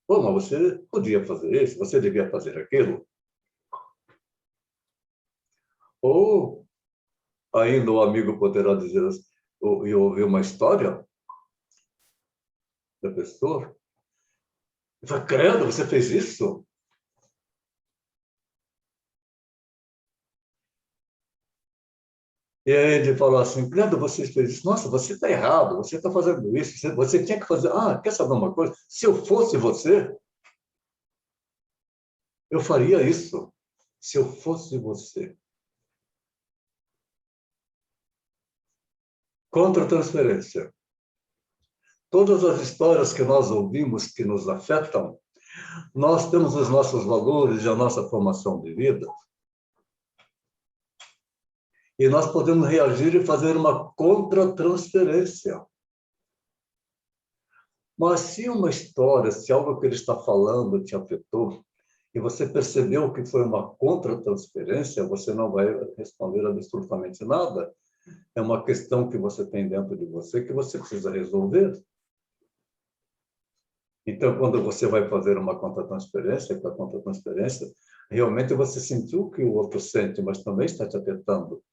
Pô, mas você podia fazer isso, você devia fazer aquilo. Ou ainda o amigo poderá dizer, e ouvir uma história da pessoa, e fala, credo, você fez isso? E aí ele falou assim, credo, você fez isso. Nossa, você está errado, você está fazendo isso, você tinha que fazer... Ah, quer saber uma coisa? Se eu fosse você, eu faria isso. Se eu fosse você. Contra-transferência. Todas as histórias que nós ouvimos que nos afetam, nós temos os nossos valores e a nossa formação de vida. E nós podemos reagir e fazer uma contra-transferência. Mas se uma história, se algo que ele está falando te afetou, e você percebeu que foi uma contra-transferência, você não vai responder absolutamente nada. É uma questão que você tem dentro de você que você precisa resolver. Então, quando você vai fazer uma contra-transferência, que a contra-transferência, realmente você sentiu o que o outro sente, mas também está te afetando.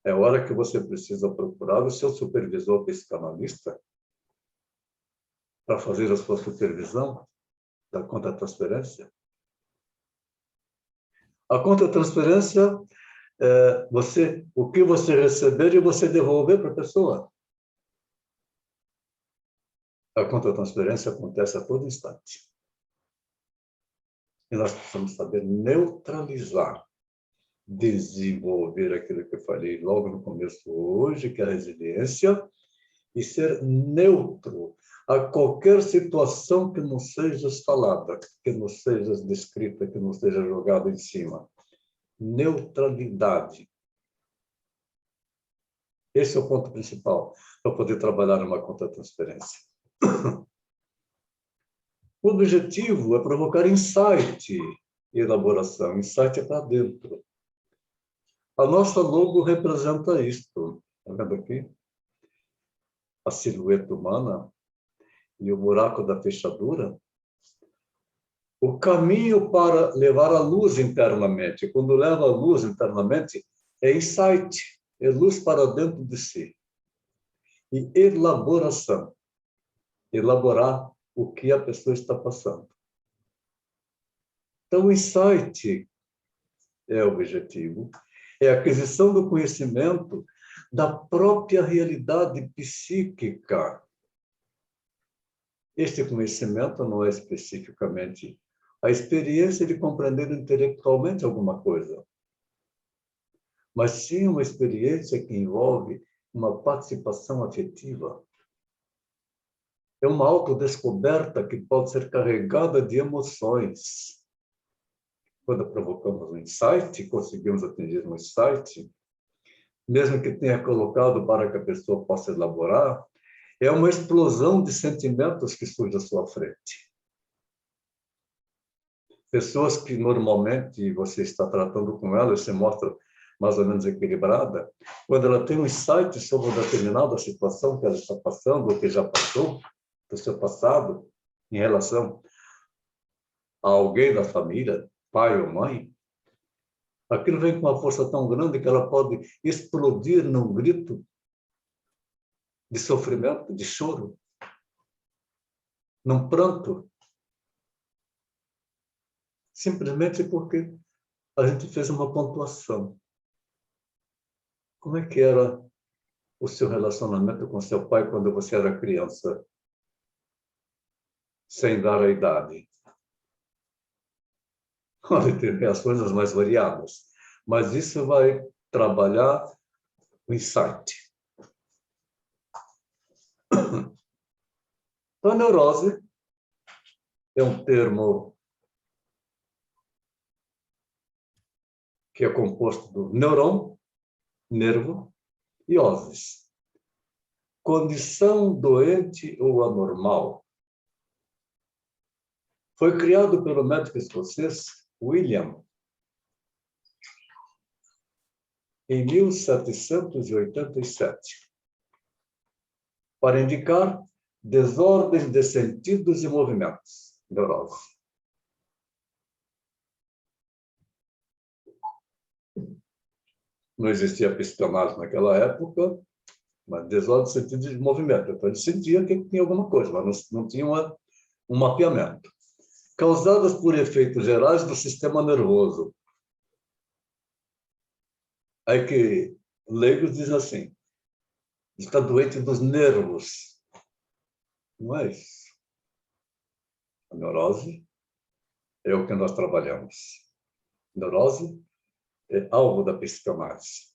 É hora que você precisa procurar o seu supervisor psicanalista para fazer a sua supervisão da contra-transferência. A contra-transferência é o que você receber e você devolver para a pessoa. A contra-transferência acontece a todo instante. E nós precisamos saber neutralizar, desenvolver aquilo que eu falei logo no começo hoje, que é a resiliência, e ser neutro a qualquer situação que não seja falada, que não seja descrita, que não seja jogada em cima. Neutralidade. Esse é o ponto principal para poder trabalhar numa contra-transferência. O objetivo é provocar insight e elaboração. Insight é para dentro. A nossa logo representa isto. Está vendo aqui? A silhueta humana e o buraco da fechadura. O caminho para levar a luz internamente. Quando leva a luz internamente, é insight, é luz para dentro de si. E elaboração. Elaborar o que a pessoa está passando. Então, o insight é o objetivo, é a aquisição do conhecimento da própria realidade psíquica. Este conhecimento não é especificamente a experiência de compreender intelectualmente alguma coisa, mas sim uma experiência que envolve uma participação afetiva. É uma autodescoberta que pode ser carregada de emoções. Quando provocamos um insight, conseguimos atingir um insight, mesmo que tenha colocado para que a pessoa possa elaborar, é uma explosão de sentimentos que surge à sua frente. Pessoas que normalmente você está tratando com ela, você mostra mais ou menos equilibrada, quando ela tem um insight sobre uma determinada situação que ela está passando, ou que já passou, do seu passado, em relação a alguém da família, pai ou mãe, aquilo vem com uma força tão grande que ela pode explodir num grito de sofrimento, de choro, num pranto, simplesmente porque a gente fez uma pontuação. Como é que era o seu relacionamento com seu pai quando você era criança, sem dar a idade. Pode ter reações as mais variadas, mas isso vai trabalhar o insight. Então, a neurose é um termo que é composto do neurão, nervo, e osis. Condição doente ou anormal. Foi criado pelo médico escocês William em 1787 para indicar desordens de sentidos e movimentos, neurose. Não existia psicanálise naquela época, mas desordem de sentido de movimento. Então, ele sentia que tinha alguma coisa, mas não tinha um mapeamento. Causadas por efeitos gerais do sistema nervoso. Aí que leigos dizem assim, está doente dos nervos. Não é isso. A neurose é o que nós trabalhamos. Neurose é alvo da psicanálise.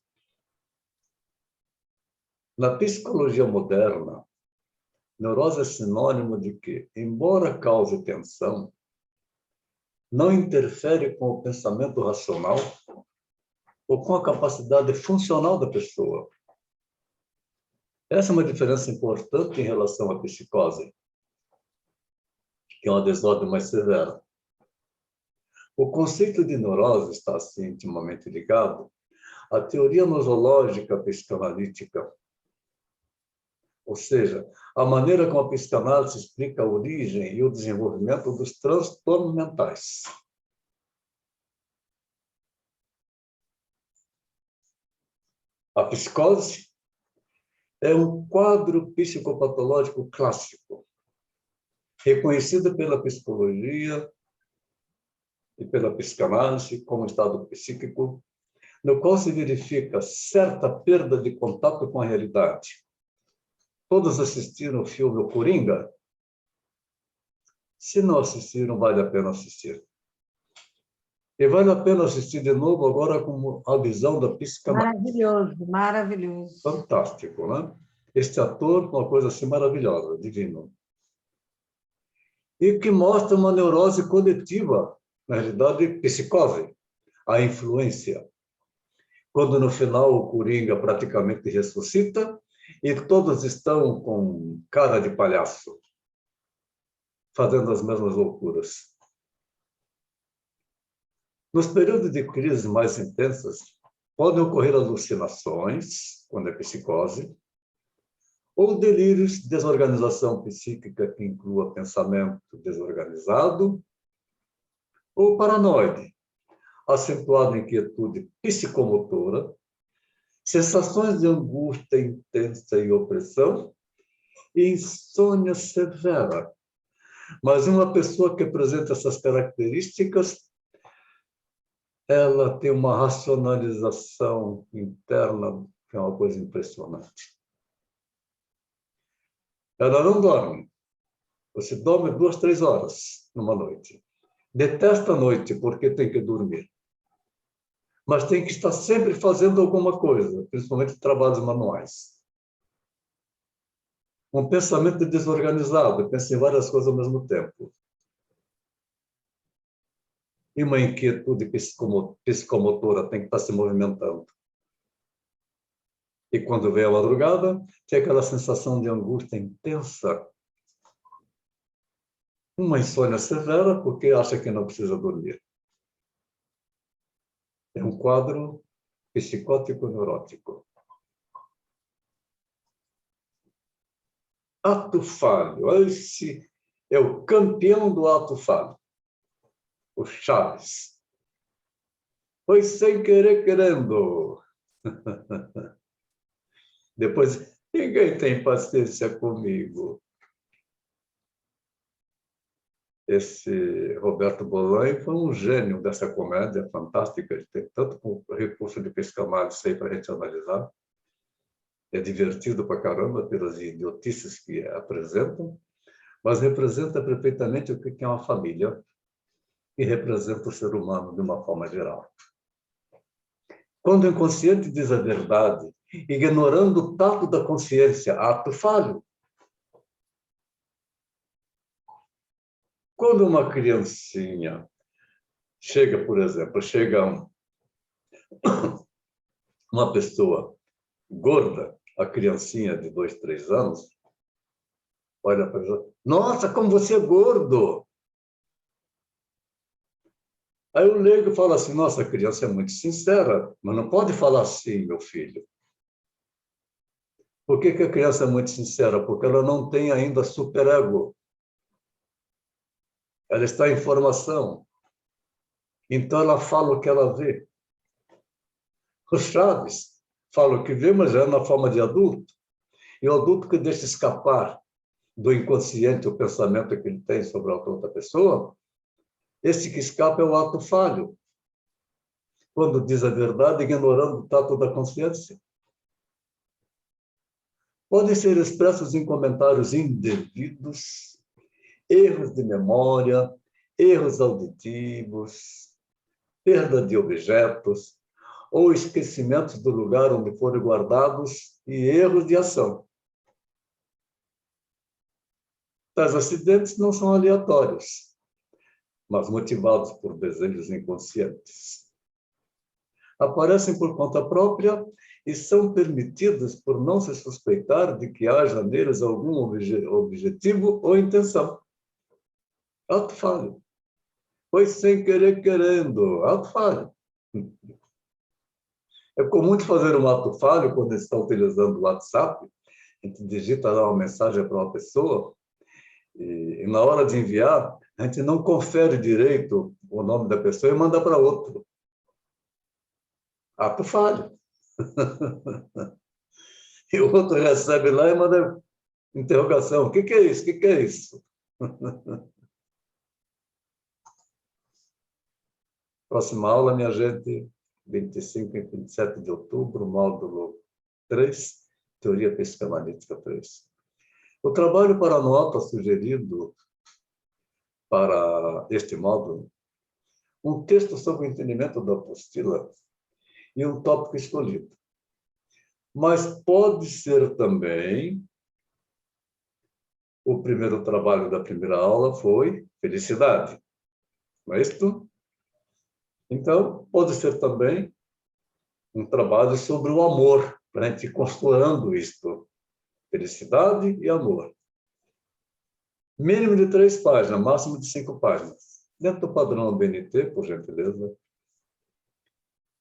Na psicologia moderna, neurose é sinônimo de que, embora cause tensão, não interfere com o pensamento racional ou com a capacidade funcional da pessoa. Essa é uma diferença importante em relação à psicose, que é uma desordem mais severa. O conceito de neurose está, assim, intimamente ligado à teoria nosológica psicanalítica, ou seja, a maneira como a psicanálise explica a origem e o desenvolvimento dos transtornos mentais. A psicose é um quadro psicopatológico clássico, reconhecido pela psicologia e pela psicanálise como estado psíquico, no qual se verifica certa perda de contato com a realidade. Todos assistiram o filme O Coringa? Se não assistiram, vale a pena assistir. E vale a pena assistir de novo agora com a visão da psicanálise. Maravilhoso, maravilhoso. Fantástico, né? Este ator, uma coisa assim maravilhosa, divino. E que mostra uma neurose coletiva, na realidade, psicose, a influência. Quando no final o Coringa praticamente ressuscita e todos estão com cara de palhaço, fazendo as mesmas loucuras. Nos períodos de crise mais intensas, podem ocorrer alucinações, quando é psicose, ou delírios, desorganização psíquica que inclua pensamento desorganizado, ou paranoide, acentuada inquietude psicomotora, sensações de angústia intensa e opressão, e insônia severa. Mas uma pessoa que apresenta essas características, ela tem uma racionalização interna que é uma coisa impressionante. Ela não dorme. Você dorme 2, 3 horas numa noite. Detesta a noite porque tem que dormir. Mas tem que estar sempre fazendo alguma coisa, principalmente trabalhos manuais. Um pensamento desorganizado, pensa em várias coisas ao mesmo tempo. E uma inquietude psicomotora, tem que estar se movimentando. E quando vem a madrugada, tem aquela sensação de angústia intensa. Uma insônia severa, porque acha que não precisa dormir. É um quadro psicótico-neurótico. Ato falho. Esse é o campeão do ato falho. O Chaves. Foi sem querer querendo. Depois, ninguém tem paciência comigo. Esse Roberto Bolanho foi um gênio dessa comédia fantástica, ele tem tanto recurso de psicanálise aí para a gente analisar. é divertido pra caramba pelas idiotices que apresentam, mas representa perfeitamente o que é uma família e representa o ser humano de uma forma geral. Quando o inconsciente diz a verdade, ignorando o tato da consciência, ato falho. Quando uma criancinha chega, por exemplo, uma pessoa gorda, a criancinha de 2, 3 anos, olha para ela, nossa, como você é gordo! Aí o leigo fala assim, nossa, a criança é muito sincera, mas não pode falar assim, meu filho. Por que a criança é muito sincera? Porque ela não tem ainda superego. Ela está em formação. Então ela fala o que ela vê. O Chaves fala o que vê, mas é na forma de adulto. E o adulto que deixa escapar do inconsciente o pensamento que ele tem sobre a outra pessoa, esse que escapa é o ato falho. Quando diz a verdade, ignorando o tato da consciência. Podem ser expressos em comentários indevidos, erros de memória, erros auditivos, perda de objetos, ou esquecimentos do lugar onde foram guardados e erros de ação. Tais acidentes não são aleatórios, mas motivados por desejos inconscientes. Aparecem por conta própria e são permitidos por não se suspeitar de que haja neles algum objetivo ou intenção. Ato falho. Foi sem querer querendo. Ato falho. É comum de fazer um ato falho quando está utilizando o WhatsApp, a gente digita lá uma mensagem para uma pessoa e na hora de enviar, a gente não confere direito o nome da pessoa e manda para outro. Ato falho. E o outro recebe lá e manda interrogação. O que é isso? O que é isso? Próxima aula, minha gente, 25 e 27 de outubro, módulo 3, Teoria Psicanalítica 3. O trabalho para a nota sugerido para este módulo, um texto sobre o entendimento da apostila e um tópico escolhido. Mas pode ser também, o primeiro trabalho da primeira aula foi felicidade, não é isso? Então, pode ser também um trabalho sobre o amor, para a gente ir construindo isto, felicidade e amor. Mínimo de 3 páginas, máximo de 5 páginas. Dentro do padrão BNT, por gentileza.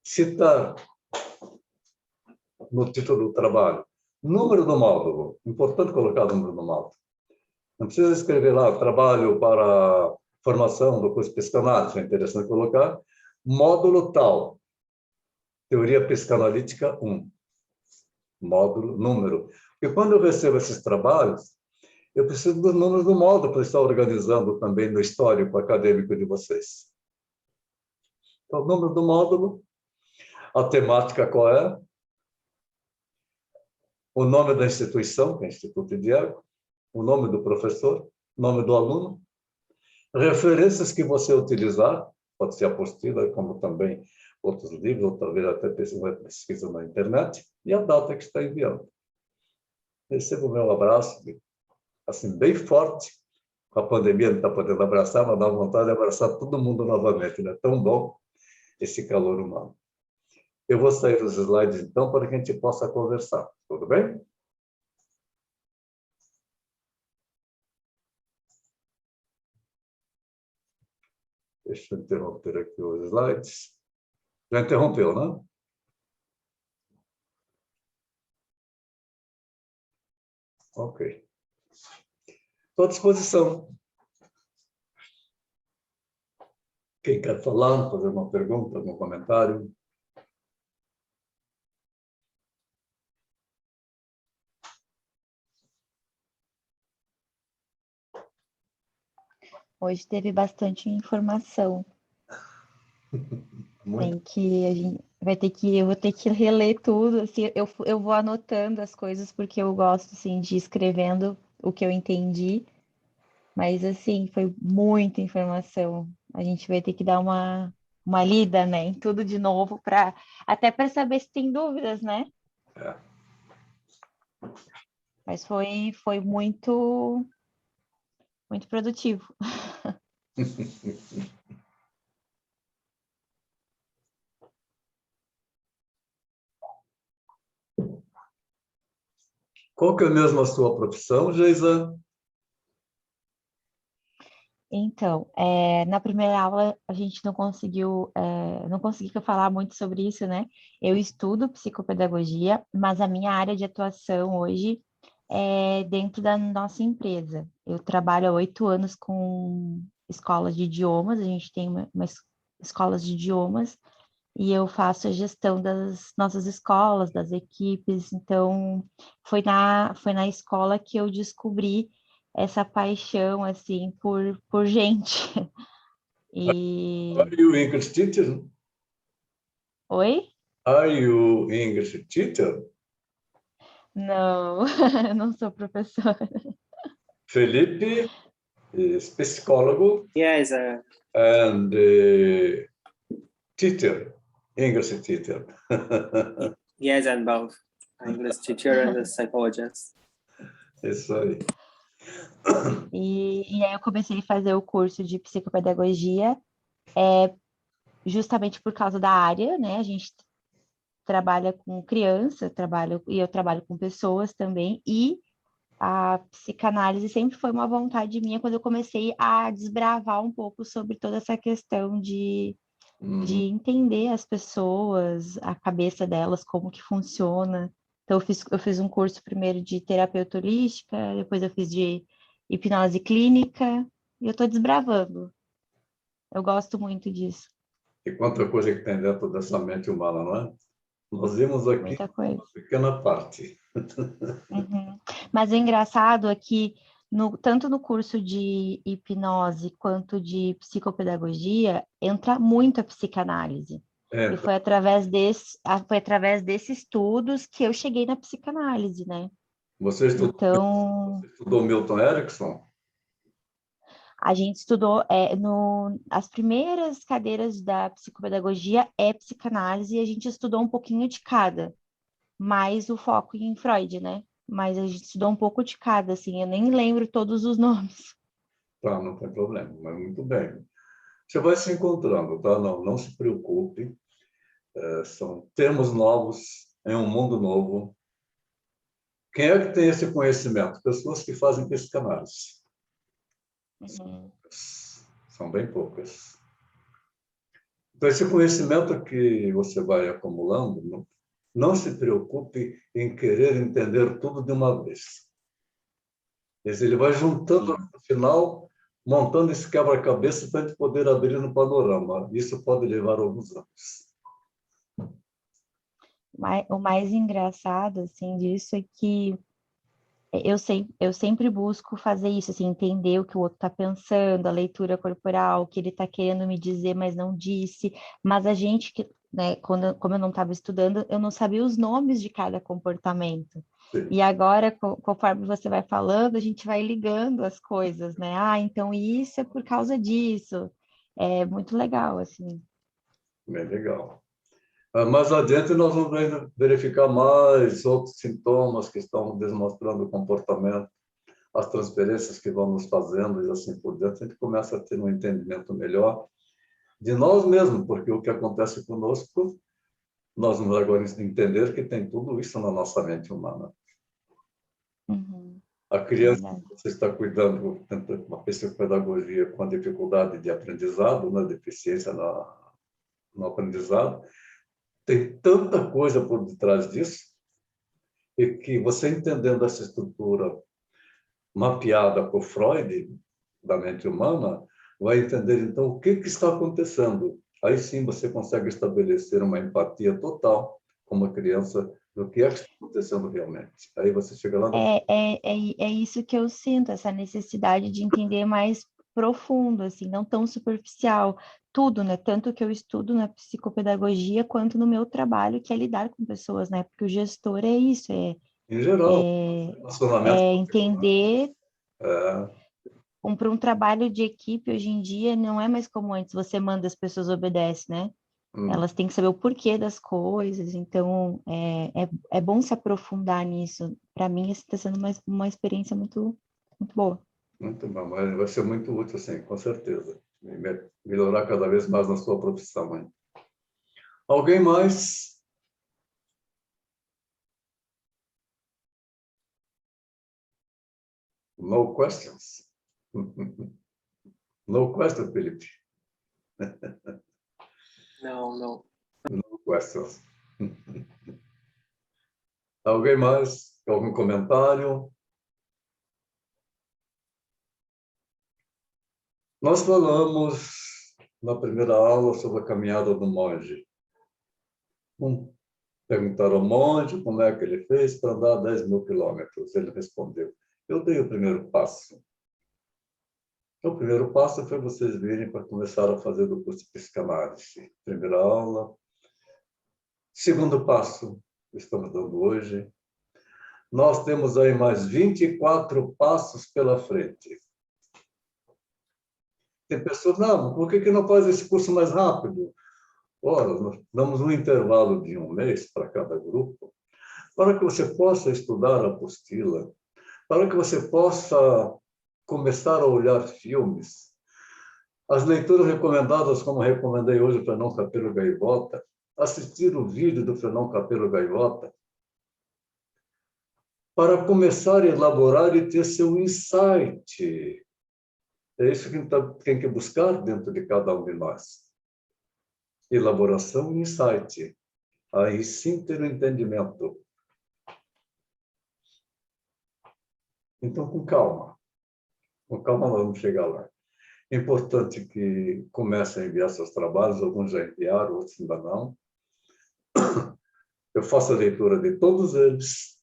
Citar no título do trabalho. Número do módulo. Importante colocar o número do módulo. Não precisa escrever lá, trabalho para formação do curso de psicanálise. É interessante colocar. Módulo tal. Teoria psicanalítica 1. Módulo, número. E quando eu recebo esses trabalhos, eu preciso dos números do módulo para estar organizando também no histórico acadêmico de vocês. Então, o número do módulo, a temática qual é, o nome da instituição, que é o Instituto Diego, o nome do professor, nome do aluno, referências que você utilizar, pode ser apostila, como também outros livros, ou talvez até pesquisa na internet, e a data que está enviando. Receba o meu abraço, assim, bem forte. Com a pandemia não está podendo abraçar, mas dá vontade de abraçar todo mundo novamente, né? Tão bom esse calor humano. Eu vou sair dos slides, então, para que a gente possa conversar. Tudo bem? Deixa eu interromper aqui os slides. Já interrompeu, né? Ok. Estou à disposição. Quem quer falar, fazer uma pergunta, algum comentário? Hoje teve bastante informação. Muito. A gente eu vou ter que reler tudo, assim, eu vou anotando as coisas porque eu gosto, assim, de ir escrevendo o que eu entendi, mas, assim, foi muita informação. A gente vai ter que dar uma lida, né, em tudo de novo, até para saber se tem dúvidas, né? É. Mas foi muito, muito produtivo. Qual que é mesmo a sua profissão, Geisa? Então, na primeira aula a gente não conseguiu falar muito sobre isso, né? Eu estudo psicopedagogia, mas a minha área de atuação hoje é dentro da nossa empresa. Eu trabalho há 8 anos com escolas de idiomas, a gente tem umas escolas de idiomas, e eu faço a gestão das nossas escolas, das equipes. Então, foi na escola que eu descobri essa paixão, assim, por gente. Are E... you English teacher? Oi? Are you English teacher? Não, eu não sou professora. Felipe is psicólogo Yes, and teacher, English teacher. yes, and both. English teacher and a psychologist. Isso aí. E aí eu comecei a fazer o curso de psicopedagogia, justamente por causa da área, né? A gente trabalha com criança, eu trabalho com pessoas também, e a psicanálise sempre foi uma vontade minha quando eu comecei a desbravar um pouco sobre toda essa questão de entender as pessoas, a cabeça delas, como que funciona. Então, eu fiz um curso primeiro de terapeuta holística, depois eu fiz de hipnose clínica, e eu estou desbravando. Eu gosto muito disso, E quanta coisa que tem dentro dessa mente humana, não é? Nós vimos aqui muita coisa. uma pequena parte. Uhum. Mas o engraçado é que, tanto no curso de hipnose quanto de psicopedagogia, entra muito a psicanálise. É, E foi através desses estudos que eu cheguei na psicanálise, né? você Então, estudou Milton Erickson? a gente estudou, as primeiras cadeiras da psicopedagogia é psicanálise, e a gente estudou um pouquinho de cada, mais o foco em Freud, né? Mas a gente estudou um pouco de cada, assim, eu nem lembro todos os nomes. Tá, não tem problema, mas muito bem. Você vai se encontrando, tá? Não se preocupe. São termos novos em um mundo novo. Quem é que tem esse conhecimento? Pessoas que fazem psicanálise. Uhum. São bem poucas. Então, esse conhecimento que você vai acumulando, não se preocupe em querer entender tudo de uma vez. Ele vai juntando, no final, montando esse quebra-cabeça para a gente poder abrir no panorama. Isso pode levar alguns anos. O mais engraçado, assim, disso é que eu sempre busco fazer isso, assim, entender o que o outro está pensando, a leitura corporal, o que ele está querendo me dizer, mas não disse. Mas a gente, né, como eu não estava estudando, eu não sabia os nomes de cada comportamento. Sim. E agora, conforme você vai falando, a gente vai ligando as coisas, né? Ah, então isso é por causa disso. É muito legal, assim. Bem legal. Mais adiante, nós vamos verificar mais outros sintomas que estão demonstrando o comportamento, as transferências que vamos fazendo e assim por diante. A gente começa a ter um entendimento melhor de nós mesmos, porque o que acontece conosco, nós vamos agora entender que tem tudo isso na nossa mente humana. Uhum, A criança verdade. que você está cuidando, tentando uma psicopedagogia com a dificuldade de aprendizado, né, deficiência no aprendizado, tem tanta coisa por detrás disso, e que você entendendo essa estrutura mapeada por Freud, da mente humana, vai entender, então, o que está acontecendo. Aí sim você consegue estabelecer uma empatia total com uma criança do que é que está acontecendo realmente. Aí você chega lá no... É isso que eu sinto, essa necessidade de entender mais profundo, assim, não tão superficial. tudo, né? Tanto que eu estudo na psicopedagogia quanto no meu trabalho, que é lidar com pessoas, né? Porque o gestor é isso, Em geral, relacionamento. entender É, para um trabalho de equipe hoje em dia não é mais como antes, você manda, as pessoas obedecem, né? Elas têm que saber o porquê das coisas, então é bom se aprofundar nisso. Para mim, isso está sendo uma experiência muito, muito boa. muito bom, mas vai ser muito útil, sim, com certeza. Melhorar cada vez mais na sua profissão, hein? Alguém mais? No questions? No question, Felipe. Não. No questions. Alguém mais? Algum comentário? Nós falamos na primeira aula sobre a caminhada do monge. Perguntaram ao monge como é que ele fez para andar 10.000 quilômetros. Ele respondeu: eu dei o primeiro passo. O primeiro passo foi vocês virem para começar a fazer do curso de psicanálise. Primeira aula. Segundo passo, estamos dando hoje. Nós temos aí mais 24 passos pela frente. Tem pessoas, não, por que não faz esse curso mais rápido? Ora, nós damos um intervalo de 1 mês para cada grupo, para que você possa estudar a apostila, para que você possa começar a olhar filmes. As leituras recomendadas, como recomendei hoje, Fernão Capelo Gaivota, assistir o vídeo do Fernão Capelo Gaivota, para começar a elaborar e ter seu insight. É isso que tem que buscar dentro de cada um de nós. Elaboração e insight. Aí sim ter o entendimento. Então, com calma. Com calma nós vamos chegar lá. É importante que comecem a enviar seus trabalhos, alguns já enviaram, outros ainda não. Eu faço a leitura de todos eles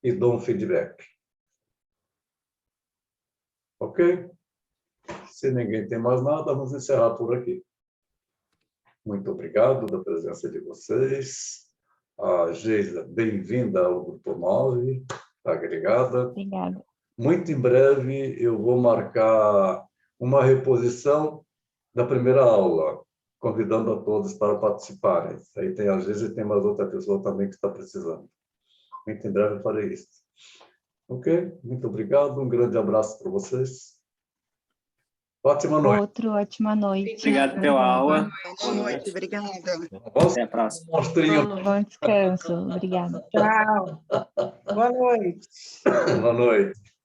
e dou um feedback. Ok? Se ninguém tem mais nada, vamos encerrar por aqui. Muito obrigado da presença de vocês. A Geisa, bem-vinda ao Grupo 9, agregada. Obrigada. Muito em breve eu vou marcar uma reposição da primeira aula, convidando a todos para participarem. Aí tem a Geisa e tem mais outra pessoa também que está precisando. Muito em breve eu farei isso. Ok? Muito obrigado. Um grande abraço para vocês. Ótima noite. Ótima noite. Obrigado pela aula. Boa noite, obrigada. Até a próxima. Mostrinho. Bom descanso. Obrigada. Tchau. Boa noite. Boa noite.